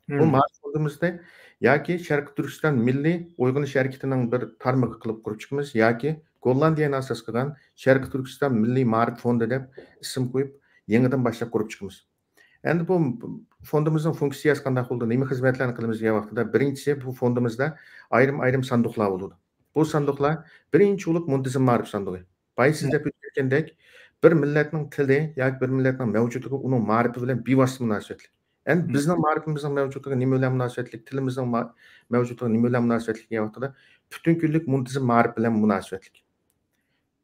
Bu Maarif fondumuzda yoki Şarkı Türkistan Milli Uyguniş Hareketining bir tarmogy qılıp kurup çykymyz yoki Gollandiýany asas kılgan Şarkı Türkistan Milli Maarif fondu dep isim koýup ýeňiden başlap kurup çykymyz. Endi bu fondumuzun funksiyasy qanday boldy, neme hizmetlerini qılymyz diýen wagtda birinçisi bu fondumuzda ayrım sanduklar boldy. Bu sanduklar birinçi bolup muntazam maarif sandugy. Baý siz dep ötgendek bir milletning tili yoki bir milletning mevjudlugi onun maarifi bilen bivasita münasibetlik. Yani bizning maarifimizning mevjudlugi nime bilen münasibetlik, tilimizning mevjudlugi nime bilen münasibetlik diýen wagtda bütün günlük muntazam maarif bilen münasibetlik.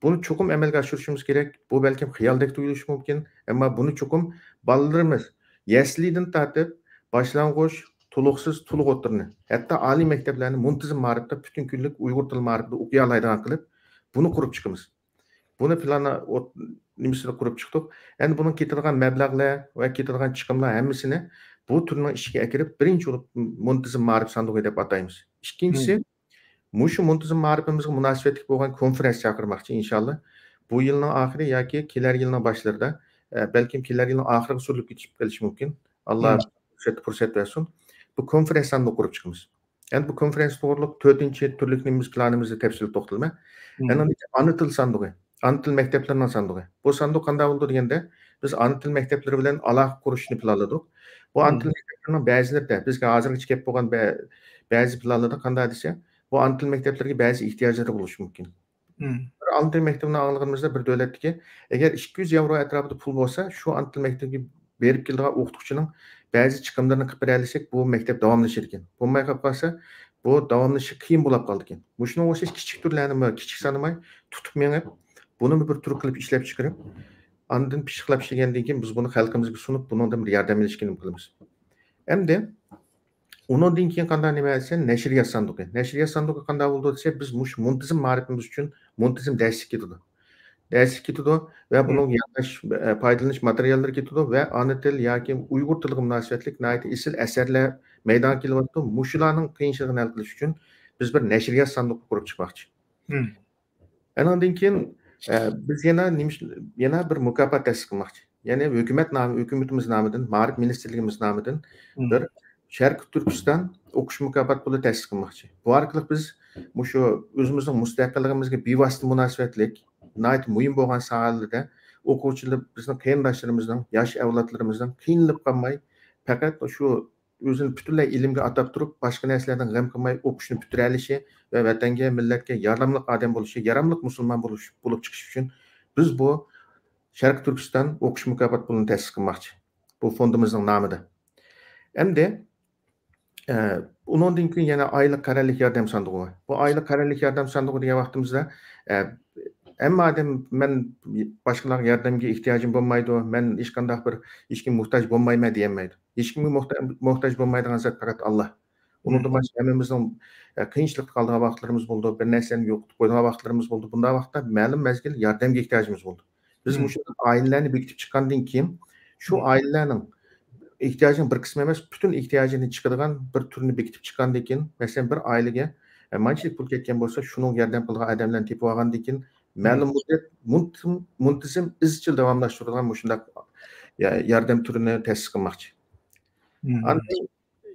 Bunu çokum emelge aşyrşymyz gerek. Bu belki hyýaldek duýuluşy mümkin, emma bunu çokum balalarymız ýesliden tartyp başlangoç tuluksuz tuluk oturuny, hatta ali mekteplerini muntazam maarifde bütün günlük Uygur tili maarifde okuýa alaydygan kılıp bunu kurup çykymyz. Bunu plana nimisini kurup çykdyk. Endi bunun ketirgen meblaglar ve ketirgen çykymlar hemmisini bu türüň işige ekirip birinçi bolup muntazam maarif sandugy dep ataýmyz. İkincisi muşu muntazam maarifimizge münasibetlik bolgan konferens çakyrmakçy inşallah. Bu ýylyň ahyry yoki keler ýylyň başlarında belki keler ýylyň ahyryga sürülip geçip gelişi mümkin. Allah pursat bersin. Bu konferens sandugy kurup çykymyz. Yani bu konferens doğruluk 4-nji türlük nimimiz planımızda tepsil tokdalma. Yani ana til sandugy. Ana til mekteplerining sandugy. Bu sanduk qanday boldy degende biz ana til mektepleri bilen alaq kuruşny planladyk. Bu ana til mekteplerining bäzilerinde bizge hazırky gep bolgan bäzi planlarda qanday dese, bu ana til maktablarga ba'zi ehtiyojlari bo'lishi mumkin. Ana til maktabini alganimizda bir davlatdagi agar 200 yevro atrofida pul bo'lsa, shu ana til maktabiga berib keladigan o'qituvchining ba'zi chiqimlarini qilib beralik, bu maktab davomlashar ekan. Bo'lmay qolib qolsa, bu davomlashi qiyin bo'lib qoldi ekan. Bu shunga o'xshash kichik turlarni kichik sanamay tutib menib, buni bir tur qilib ishlab chiqarib, andan pishiqlab ishlagandan keyin biz buni xalqimizga sunib, bundan bir yordam berishni qilamiz. Endi undan keyin qanday nima desa, nashriyat sanduqi. Nashriyat sanduqi qanday bo'ldi desa, biz mush muntazam ma'rifimiz uchun muntazam darslik ketadi. Darslik ketadi va buning yangish foydalanish materiallari ketadi va ana til yoki Uyg'ur tiliga munosabatlik nayt isil asarlar maydonga kelyapti. Mushularning qiyinchiligini hal qilish uchun biz bir nashriyat sanduqi qurib chiqmoqchi. Andan keyin biz yana bir mukofot ta'sis qilmoqchi. Ya'ni hukumatimiz nomidan, Ma'rif ministrligimiz nomidan bir Sharq Turkiston o'qish mukofot puli ta'sis qilmoqchi. Bu orqali biz shu o'zimizning mustaqilligimizga bevosita munosabatlik, nayt muhim bo'lgan sohalarda o'quvchilar bizning qarindoshlarimizning, yosh avlodlarimizning qiynalib qolmay, faqat shu o'zini butunlay ilmga atab turib, boshqa narsalardan g'am qilmay o'qishni bitira olishi va vatanga, millatga yordamli odam bo'lishi, yaramli musulmon bo'lib chiqish uchun biz bu Sharq Turkiston o'qish mukofot pulini ta'sis qilmoqchi. Bu fondimizning nomida. Endi undan keyin yana oylik qarorlik yordam sandig'i bor. Bu oylik qarorlik yordam sandig'i degan vaqtimizda hamma odam men boshqalarga yordamga ehtiyojim bo'lmaydi, men hech qanday hech kim muhtoj bo'lmayman deyolmaydi. Hech kimga muhtoj bo'lmaydigan zot faqat Alloh. Undan boshqa hammamizning qiyinchilikda qolgan vaqtlarimiz bo'ldi, bir narsani yo'qotib qo'ygan vaqtlarimiz bo'ldi. Bunday vaqtda ma'lum mezgil yordamga ehtiyojimiz bo'ldi. Biz shu oilalarni bekitib chiqqandan keyin shu oilalarning ehtiyojning bir qismi emas, butun ehtiyojini chiqadigan bir turni bekitib chiqqandan keyin, masalan, bir oilaga manchilik pul ketgan bo'lsa, shuni yordam qilgan odamlarni tepib olgandan keyin ma'lum muddat muntazam izchil davomlashtiradigan shunday yordam turini ta'sis qilmoqchi.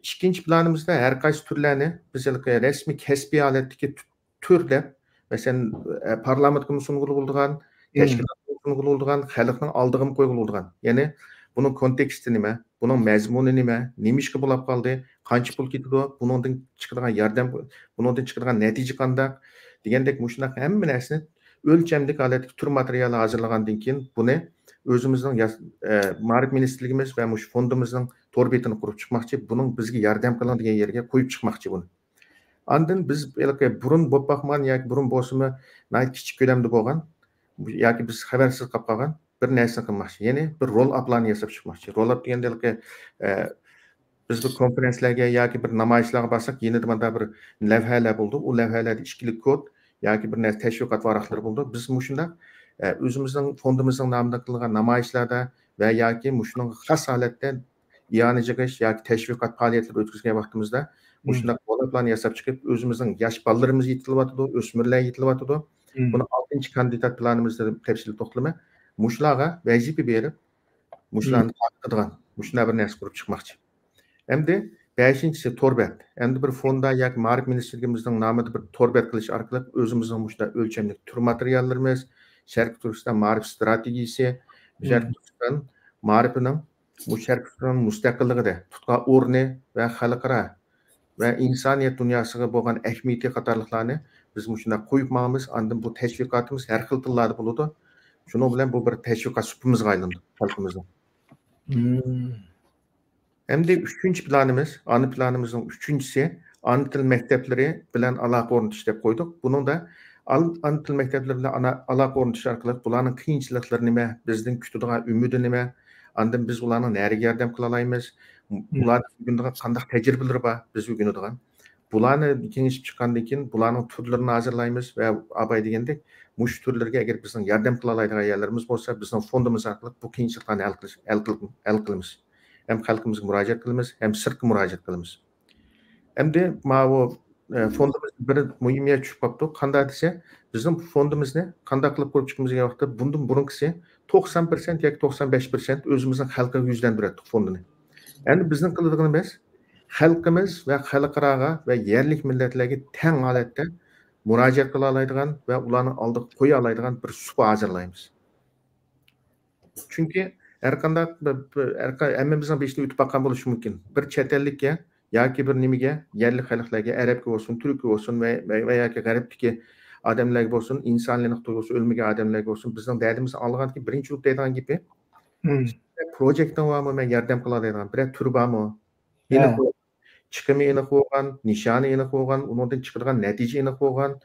Ikkinchi planimizda har qaysi turlarni biz rasmiy kasbiy holatdagi tur deb, masalan, parlamentga sunulgan, tashkilotga sunulgan, xalqning oldiga qo'yilgan, ya'ni bunun konteksti nima, bunun mazmuni nima, nima ishga bo'lib qoldi, qancha pul ketadi, bundan chiqadigan yordam, bundan chiqadigan natija qanday degandek shunday hamma narsani o'lchamli holatda tur materiali hazırlagandan keyin buni o'zimizning Ma'rif ministrligimiz va mush fondimizning tor betini qurib chiqmoqchi, buning bizga yordam qiladigan yerga qo'yib chiqmoqchi buni. Ondan biz burun bo'lib boqman yoki burun bo'lsimi, kichik ko'lamda bo'lgan yoki biz xabarsiz qolib qolgan bir narsa qilmoqchi. Ya'ni bir roll uplarni yasab chiqmoqchi. Roll up deganda biz bir konferensiyalarga yoki bir namoyishlarga borsak, yana mana bir lavhalar bo'ldi. U lavhalarda ishkilik kod yoki bir narsa tashviqot varaqlari bo'ldi. Biz shunda o'zimizning fondimizning nomidan qilgan namoyishlarda va yoki shuning xos holatda iyoni chiqish yoki tashviqot faoliyatlari o'tkazgan vaqtimizda shunda roll-uplarni yasab chiqib, o'zimizning yosh bolalarimiz yetilyapti, o'smirlar yetilyapti. Buni 6-kandidat planimizda tafsil to'xtalma. Mushlarga vazifa berib, mushlarni taqdigan, mushlar bir narsa qurib chiqmoqchi. Endi 5-si torbat. Endi bir fonda yoki Ma'rif ministrligimizning nomida bir torbat qilish orqali o'zimizning mushlar o'lchamli tur materiallarimiz, Sharq Turkiston Ma'rif strategiyasi, Sharq Turkiston Ma'rifining Sharq Turkiston mustaqilligida tutgan o'rni va xalqaro va insoniyat dunyosiga bo'lgan ahamiyati qatorliqlarni biz shunday qo'yib ma'miz. Ondan bu tashviqotimiz har xil tillarda bo'ladi. Şunun bilen bu bir teşviqat supumuzga aylandi halkımızın. Hem de üçüncü planımız, ana planımızın üçüncüsü ana til mektepleri bilen aloqa o'rnatish deb qo'ydik. Bunun da ana til mektepleri bilen aloqa o'rnatish orqali bularning qiyinchiliklari nima, bizning kutadigan umidi nima, ondan biz ularning nariga yordam qila olamiz. Ularning bugungi qanday tajribalari bor biz o'rganadigan. Bularni kengashib chiqqandan keyin bularning turlarini hozirlaymiz va abay degandek mush turlarga agar bizning yordam qila oladigan yerlarimiz bo'lsa, bizning fondimiz orqali bu qiyinchiliklarni hal qilamiz. Hem xalqimizga murojaat qilamiz, hem sirtga murojaat qilamiz. Endi bu fondimiz bir muhimiyat tushib qolibdi. Qanday desa, bizning fondimizni qanday qilib qurib chiqimizga vaqtda bundan burunqisi 90% yoki 95% o'zimizning xalqiga yuzlantirdik fondini. Endi bizning qiladiganimiz xalqimiz va xalqaroga va yerlik millatlarga teng holatda murojaat qila oladigan va ularni oldiga qo'ya oladigan bir supa hozirlaymiz. Chunki har qanday hammamizning beshini o'tib baqqan bo'lishi mumkin. Bir chet ellikka yoki bir nimaga yerli xalqlarga, arabga bo'lsin, turkga bo'lsin va yoki g'arbdagi odamlarga bo'lsin, insoniylik tuyg'usi o'lmagan odamlarga bo'lsin, bizning dardimizni olganki birinchi bo'lib deydigan gapi projektdan bormi, men yordam qiladigan bir tur bormi? Chiqimi aniq bo'lgan, nishoni aniq bo'lgan, undan chiqadigan natija aniq bo'lgan,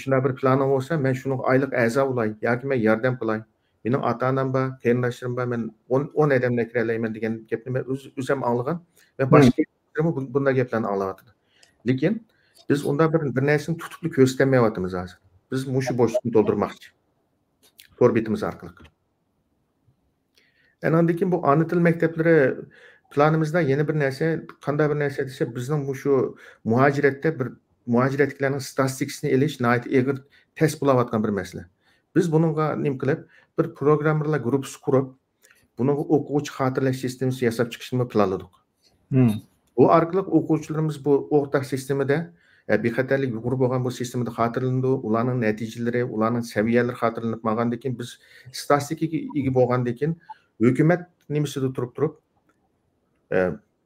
shunday bir planim bo'lsa, men shuni oylik a'zo bo'lay yoki men yordam qilay. Mening ota-onam bor, qarindoshlarim bor, men 10 odamga kiralayman degan gapni men o'zim anglagan va boshqa bunday gaplarni anglayotdi. Lekin biz unda bir narsani tutib ko'rsatmayapmiz hozir. Biz mushu bo'shlikni to'ldirmoqchi. To'r betimiz orqali. Andan keyin bu ona til maktablari planimizda yana bir narsa, qanday bir narsa desa, bizning mushu muhojiratliklarning statistikasini elish nihoyat og'ir test bo'layotgan bir masala. Biz buningga nim qilib, bir programmerlar guruhi qurib, buni o'quvchi xotirlash sistemasi yasab chiqishni planladik. Bu orqali o'quvchilarimiz bu o'rtaq sistemada bexatarlik yuqori bo'lgan bu sistemada xotirlandi, ularning natijalari, ularning saviyalari xotirlanib qolgandan keyin biz statistikaga ega bo'lgandan keyin hukumat nimasida turib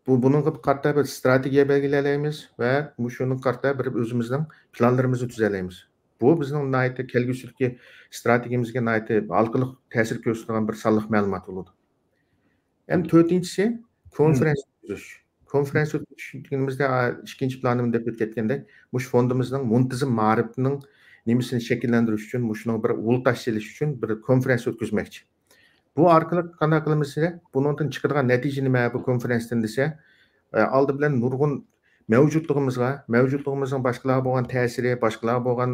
buningga qarta bir strategiya belgilaymiz va shuningga qarta bir o'zimizning planlarimizni tuzalaymiz. Bu bizning nihoyatda kelgusidagi strategiyamizga nihoyatda halqiliq ta'sir ko'rsatadigan bir sonliq ma'lumot bo'ladi. Ham to'rtinchisi konferensiya tuzish. Konferensiya tushunganimizda ikkinchi planimda deb ketgandek, mush fondimizning muntazam ma'rifning nimasini shakllantirish uchun, mushuning bir ultash selish uchun bir konferensiya o'tkazmoqchi. Bu orqali qanday qilamiz desa, bundan chiqadigan natija nima bu konferensiyadan desa, oldi bilan nurg'un mavjudligimizning boshqalarga bo'lgan ta'siri, boshqalarga bo'lgan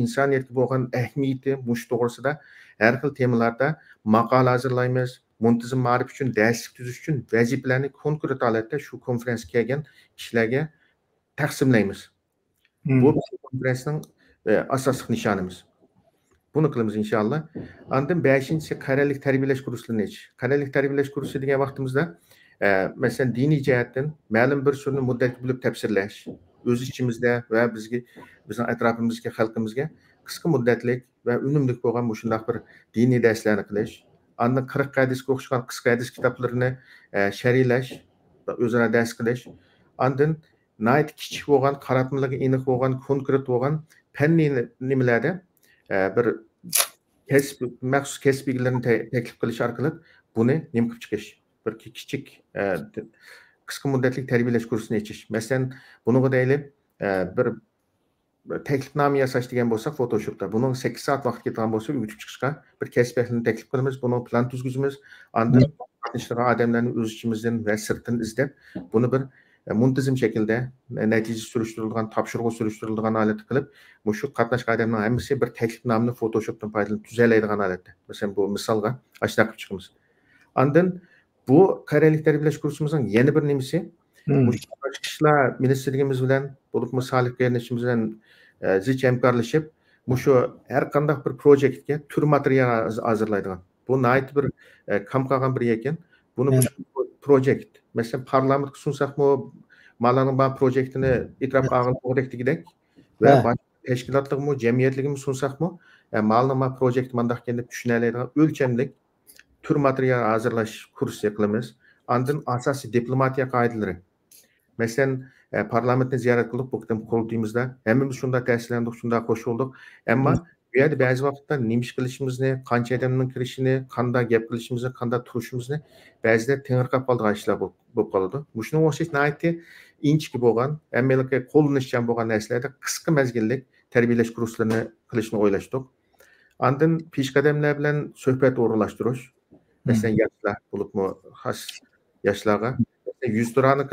insoniyatga bo'lgan ahamiyati mush to'g'risida har xil temalarda maqola hozirlaymiz. Muntazam ma'rif uchun darslik tuzish uchun vazifalarni konkret holatda shu konferensiyaga kelgan kishilarga taqsimlaymiz. Bu konferensiyaning asosiy nishonimiz. Buni qilamiz inshaalloh. Andan 5-si qaralik tarbiyalash kurslarini ichish. Qaralik tarbiyalash kursi degan vaqtimizda masalan diniy jihatdan ma'lum bir surni muddatga bo'lib tafsirlash, o'z ichimizda va bizning atrofimizga, xalqimizga qisqa muddatlik va unumli bo'lgan shunday bir diniy darslarni qilish. Andan 40 hadisga o'xshagan qisqa hadis kitoblarini sharhlash, o'zaro dars qilish. Andan nihoyat kichik bo'lgan, qaratmaligi aniq bo'lgan, konkret bo'lgan fanniy nimalarda bir maxsus kasb egallarini taklif qilish orqali buni nima qilib chiqish. Bir kichik qisqa muddatli tarbiyalash kursini ichish. Masalan, bunga deylik bir taklifnoma yasash degan bo'lsa, Photoshopda buning 8 soat vaqt ketgan bo'lsa, o'tib chiqishga bir kasb ehlini taklif qilamiz, buni plan tuzgizamiz, andan qatnashgan odamlarni o'z ichimizdan va sirtdan izlab, buni bir muntazam shaklda natija surishtirilgan, topshiriq surishtirilgan holatda qilib, shu qatnashgan odamning hammasi bir taklifnomani Photoshopdan foydalanib tuzalaydigan holatda. Masalan, bu misolga ashuna qilib chiqamiz. Andan bu qaralik tarbiyalash kursimizning yana bir nimasi, ishlar ministrligimiz bilan, bo'lib soliq qarinishimiz bilan zich hamkorlashib, shu har qanday bir proyektga tur material hozirlaydigan. Bu nihoyat bir kam qolgan bir ekan. Buni projekt, masalan, parlamentga sunsaqmi, malaning bu proyektini e'tirof qilgan to'g'ridagidek va tashkilotligimi, jamiyatligimi sunsaqmi, malaning bu proyekt mandaq deb tushuniladigan o'lchamlik tur material hozirlash kursi qilamiz. Andan asosiy diplomatiya qoidalari. Masalan, parlamentni ziyorat qilib, bu qitim qurultimizda hammamiz shunda ta'sirlandik, shunda qo'shildik. Ammo bu yerda ba'zi vaqtda nima ish qilishimizni, qancha odamning kirishini, qanday gap qilishimizni, qanday turishimizni ba'zida tengirqab qolgan ishlar bo'lib qoladi. Shuni o'xshash nihoyatda inchki bo'lgan, hammalarga qo'llanishchan bo'lgan narsalarda qisqa mezgillik tarbiyalash kurslarini qilishni o'ylashdik. Andan peshqadamlar bilan suhbat o'rinlashtirish. Masalan, yoshlar bo'libmi, xos yoshlarga 100 turani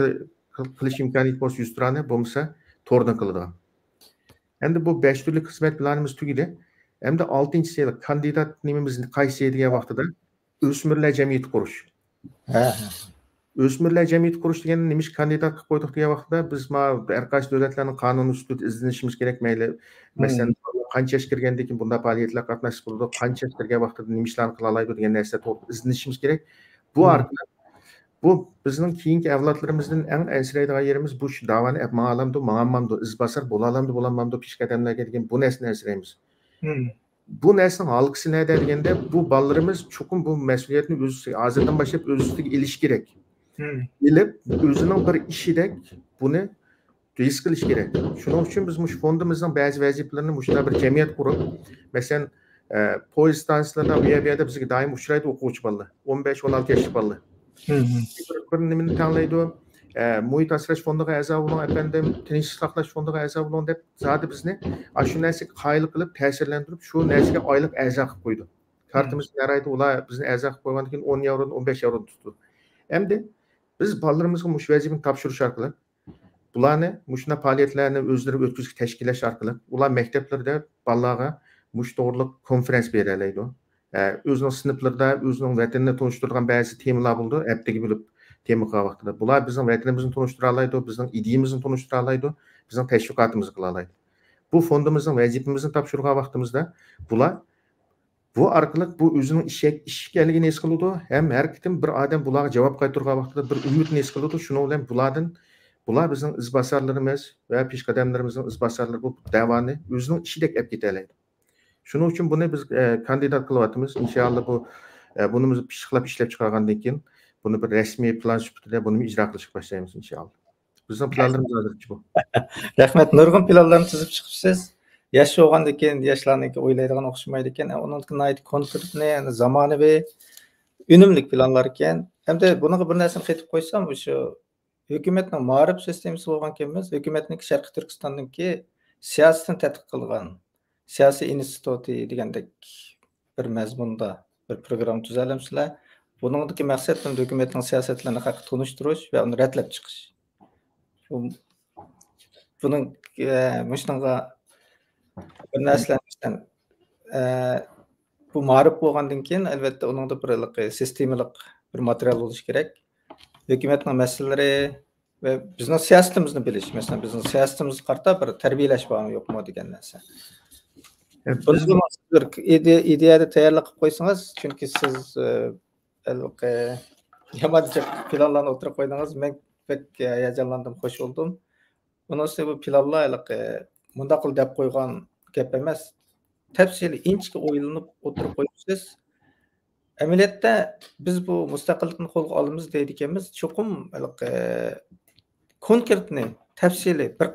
qilish imkoniyati bo'lsa 100 turani, bo'lmasa to'rdan qiladigan. Endi bu 5 turli xizmat planimiz tugadi. Endi 6-si kandidat nimamizni qaysi degan vaqtida o'smirlar jamiyati qurish. O'smirlar jamiyati qurish degan nima kandidat qilib qo'ydik degan vaqtda biz har qaysi davlatlarning qonun ustida izlanishimiz kerak. Mayli, masalan, qancha yosh kirgandan keyin bunday faoliyatlar qatnashish bo'ladi, qancha yosh kirgan vaqtida nima ishlarni qila oladi degan narsa to'g'ri izlanishimiz kerak. Bu orqali bu bizning keyingi avlodlarimizning eng ansiraydigan yerimiz bu shu davani ma'lamdi, ma'ammamdi, izbosar bo'lalamdi, bo'lalamdi peshqadamlarga degan bu narsani ansiraymiz. Bu narsaning halqisi nima deganda bu bolalarimiz chuqur bu mas'uliyatni o'zi hozirdan boshlab o'z ustiga olish kerak. Bilip özünün bir işidek bunu his qilish kerak. Shuning uchun biz mush fondimizning ba'zi vazifalarini mushta bir jamiyat qurib, masalan, poyezd stansiyalarida u yerda bizga doim uchraydi o'quvchi bolalar, 15-16 yoshli bolalar. Bir nimani tanlaydi, muhit asrash fondiga a'zo bo'ling, efendim, tinchlik saqlash fondiga a'zo bo'ling deb zodi bizni shu narsaga qoyil qilib, ta'sirlantirib, shu narsaga oylik a'zo qilib qo'ydi. Kartimiz yaraydi, ular bizni a'zo qilib qo'ygandan keyin 10 yevro, 15 yevro tutdi. Endi biz bolalarimizga mush vazifani topshirish orqali bularni mushuna faoliyatlarni o'zlari o'tkazib tashkillash orqali ular maktablarda bolalarga mush to'g'riliq konferens beralaydi. O'zining sinflarida o'zining vatanini tanishtirgan ba'zi temalar bo'ldi, haftaga bo'lib tema qilgan vaqtida. Bular bizning vatanimizni tanishtira oladi, bizning ideyamizni tanishtira oladi, bizning tashviqotimizni qila oladi. Bu fondimizning vazifamizni topshirgan vaqtimizda bular bu orqali bu o'zining ishgaligini his qiladi, ham har kim bir odam bularga javob qaytargan vaqtida bir umidni his qiladi. Shuning bilan bular bizning izbosarlarimiz va peshqadamlarimizning izbosarlari bu davoni o'zining ishidek olib ketalaydi. Shuning uchun buni biz kandidat qilyapmiz. Inshaalloh buni biz pishiqlab ishlab chiqargandan keyin buni bir rasmiy plan sifatida buni ijro qilishga boshlaymiz inshaalloh. Bizning planlarimiz hozircha bu. Rahmat, nurg'un planlarni tuzib chiqibsiz. Yosh bo'lgandan keyin yoshlarniki o'ylaydigan o'xshamaydi ekan. Uningki konkretni, zamonaviy, unumli planlar ekan. Hamda buniga bir narsani qaytib qo'ysam, o'sha hukumatning ma'rif sistemasi bo'lgan ekanmiz. Hukumatning Sharqiy Turkistondagi siyosatni tadqiq qilgan siyosiy instituti degandek bir mazmunda bir program tuzalamsizlar. Buningdagi maqsad hukumatning siyosatlarini haqida tunishtirish va uni ratlab chiqish. Buning mushunga bir narsalardan bu ma'rif bo'lgandan keyin albatta uningda bir sistemalik bir material bo'lishi kerak. Hukumatning masalalari ve bizning siyosatimizni bilish, masalan, bizning siyosatimizni qarta bir tarbiyalash bormi yo'qmi degan narsa. Biz bir ideyada tayyorlab qilib qo'ysangiz, chunki siz yamancha planlarni o'tirib qo'ydingiz. Men pek hayajonlandim, xush bo'ldim. Bunisi bu planlar bunda qil deb qo'ygan gap emas. Tafsili inchki o'ylanib o'tirib qo'yibsiz. Amaliyotda biz bu mustaqillikni qo'lga olamiz deydiganmiz, cho'qim konkretni, tafsili bir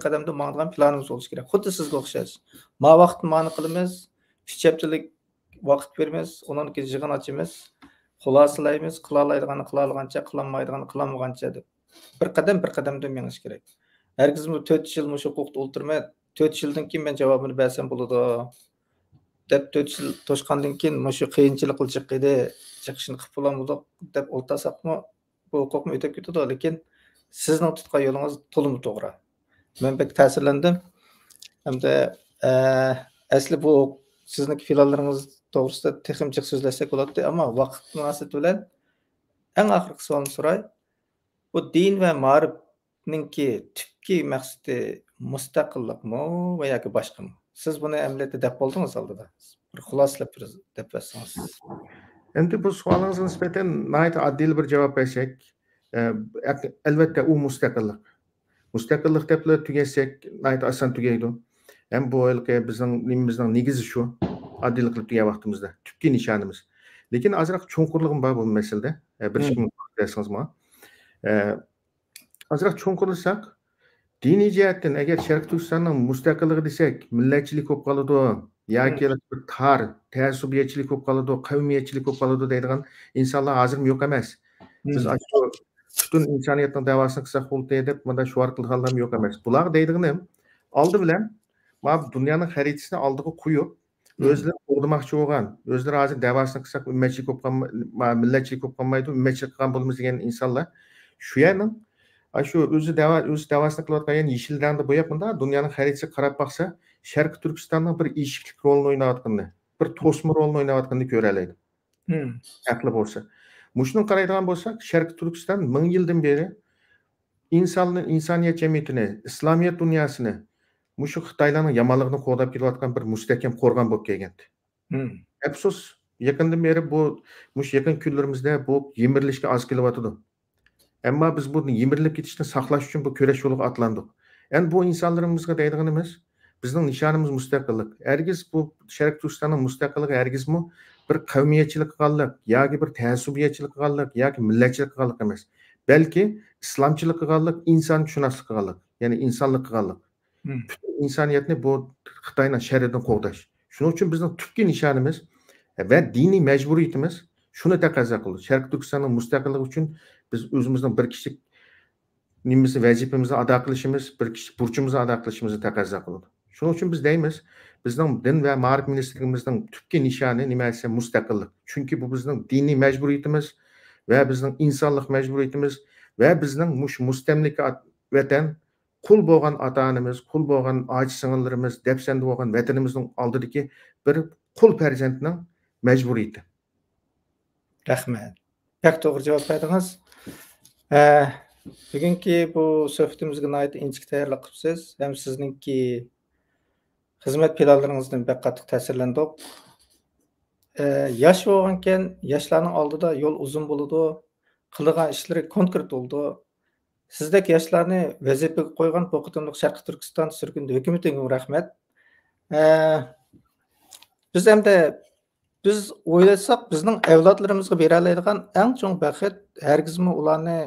qadamda ma'nogan planimiz bo'lishi kerak. Xuddi sizga o'xshash. Ma vaqtni ma'no qilamiz, 3 haftalik vaqt beramiz, undan keyin yig'in ochamiz, xulosalaymiz, qila oladiganini qila olgancha, qilolmaydiganini qilolmagancha deb. Bir qadamda menish kerak. Herkes bu 4 yil shu huquqda o'ltirmay, 4 yildan keyin men javobini bersam bo'ladi. Deb 4 yil to'shqandan keyin shu qiyinchiliklar chiqdi, chiqishini qilib bo'ladi deb o'ltasaqmi, bu huquqni o'tib ketadi, lekin sizning tutgan yo'lingiz to'liq to'g'ri. Men pek ta'sirlandim. Hamda asli bu sizning fikrlaringiz to'g'risida texnik so'zlasak bo'ladi, ammo vaqt munosabati bilan eng oxirgi savolni so'ray. Bu din va ma'rifningki tubki maqsadi mustaqillikmi va yoki boshqami? Siz buni amaliyotda deb qoldingiz oldida. Bir xulosalab deb bersangiz. Endi bu savolingizga nisbatan nihoyat oddiy bir javob bersak, albatta u mustaqillik. Mustaqillik deb tugasak, nihoyat oson tugaydi. Ham bu bizning negizi shu. Oddiylik qilib turgan vaqtimizda tubki nishonimiz. Lekin ozroq cho'nqurligim bor bu masalada. Bir ish qilasizmi? Ozroq cho'nqurlasak, diniy jihatdan agar Sharqiy Turkistonning mustaqilligi desak, millatchilik ko'p qoladi, yoki bir ta'assubiyatchilik ko'p qoladi, qavmiyatchilik ko'p qoladi deydigan insonlar hozir yo'q emas. Biz butun insoniyatning davosini qilsak bo'ladi deb mana shu orqali ham yo'q emas. Bular deydiganim oldi bilan mana dunyoning xaritasini oldiga qo'yib, o'zlari o'rnamoqchi bo'lgan, o'zlari hozir davosini qilsak ummatchilik ko'p qolmaydi, millatchilik ko'p qolmaydi, ummatchilik qilgan bo'lamiz degan insonlar shu yerning shu o'zi davosini qilayotgan yeshildanda bo'yab bunda dunyoning xaritasiga qarab baqsa, Sharqiy Turkistonning bir eshiklik rolini o'ynayotganini, bir to'sma rolini o'ynayotganini ko'ra oladi. Aqli bo'lsa. Mushuni qaraydigan bo'lsak, Sharqiy Turkiston 1000 yildan beri insoniyat jamiyatini, islomiyat dunyosini mushu Xitoylarning yomonligini qo'llab kelayotgan bir mustahkam qo'rg'on bo'lib kelgan. Afsus, yaqindan beri bu yaqin kunlarimizda bu yemirilishga oz kelyotdi. Ammo biz bu yemirilib ketishni saqlash uchun bu kurash yo'liga atlandik. Endi bu insonlarimizga deydiganimiz, bizning nishonimiz mustaqillik. Hergiz bu Sharqiy Turkistonning mustaqilligi hergizmi bir qavmiyatchilik qilganlik yoki bir ta'assubiyatchilik qilganlik yoki millatchilik qilganlik emas. Belki İslamçılık kılganlık, insonshunoslik kılganlık, yani insanlık kılganlık. Bütün insaniyetni bu Xitoyning sharridan qo'g'dash. Shuning uchun bizning tubki nishonimiz va diniy majburiyatimiz shuni taqozo qiladi. Sharq Turkistonning mustaqilligi uchun biz o'zimizning bir kishilik nimamizni, vazifamizni ado qilishimiz, bir kishi burchimizni ado qilishimizni taqozo qiladi. Shuning uchun biz deymiz, bizning din va ma'rifat ministrligimizning tubki nishoni nima desa mustaqillik. Chunki bu bizning diniy majburiyatimiz va bizning insonlik majburiyatimiz va bizning mustamlika vatan qul bo'lgan ota-onamiz, qul bo'lgan oji-singillarimiz, dafsanda bo'lgan vatanimizning oldidagi bir qul farzandning majburiyati. Rahmat. Pek to'g'ri javob berdingiz. Bugungi bu suhbatimizga nihoyat inchik tayyorlik qilibsiz. Ham sizningki xizmat planlaringizdan bek qattiq ta'sirlandik. Yosh bo'lgankan, yoshlarning oldida yo'l uzun bo'ladi, qilgan ishlari konkret bo'ldi. Sizdek yoshlarni vazifaga qo'ygan bu qitimliq Sharq Turkiston surgundi hukumatiga rahmat. Biz o'ylasak, bizning avlodlarimizga bera oladigan eng chong baxt hargizmi ularni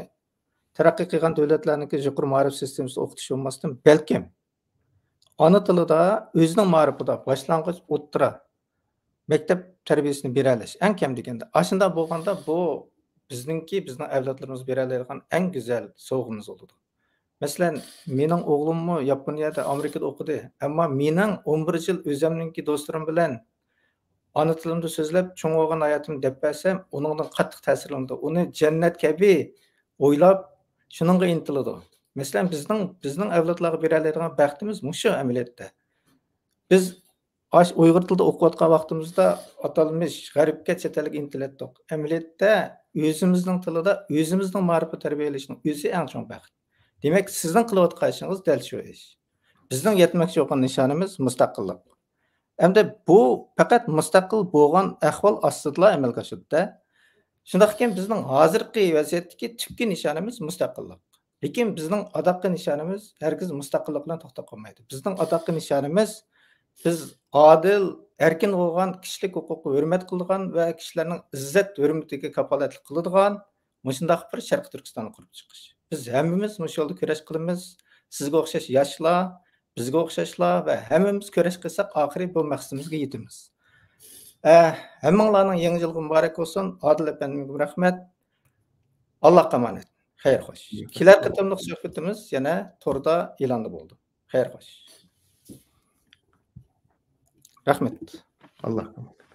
taraqqiy qilgan davlatlarniki yuqori ma'rifat sistemasida o'qitish bo'lmasdan, balkim ona tilida o'zining ma'rifida boshlang'ich, o'rta maktab tarbiyasini bera olish eng kam deganda. Ashunda bo'lganda bu bizning avlodlarimiz bera oladigan eng go'zal sovg'amiz bo'ladi. Masalan, mening o'g'limmi Yaponiyada, Amerikada o'qidi, ammo mening 11 yil o'zimninki do'stlarim bilan ana tilimda so'zlab cho'ng bo'lgan hayotimni deb bersam, uningdan qattiq ta'sirlandi. Uni jannat kabi o'ylab, shuningga intiladi. Masalan, bizning avlodlarga bera oladigan baxtimiz mushu amaliyotda. Biz Uyg'ur tilida o'qiyotgan vaqtimizda atalmish g'arbga chet elga intilatdik. Amaliyotda o'zimizning tilida o'zimizning ma'rifat tarbiyalashning o'zi eng chong baxt. Demak, sizning qilayotgan ishingiz dal shu ish. Bizning yetmoqchi bo'lgan nishonimiz mustaqillik. Hamda bu faqat mustaqil bo'lgan ahvol ostida amalga oshadi. Shundaqki bizning hozirgi vaziyatdagi tubki nishonimiz mustaqillik. Lekin bizning adaqqa nishonimiz hargiz mustaqillik bilan to'xtab qolmaydi. Bizning adaqqa nishonimiz biz adil, erkin bo'lgan, kishilik huquqqa hurmat qiladigan va kishilarning izzat hurmatiga kafolatlik qiladigan mushundaq bir Sharq Turkistonni qurib chiqish. Biz hammamiz mush yo'lda kurash qilamiz. Sizga o'xshash yoshlar, bizga o'xshashlar va hammamiz kurash qilsak, oxiri bu maqsadimizga yetamiz. Hammanglarning yangi yil muborak bo'lsin. Odil apamga rahmat. Allohga omonat. Xayr xo'sh. Kelar qatimliq suhbatimiz yana to'rda e'londa bo'ldi. Xayr xo'sh. Rahmat. Allohga omonat.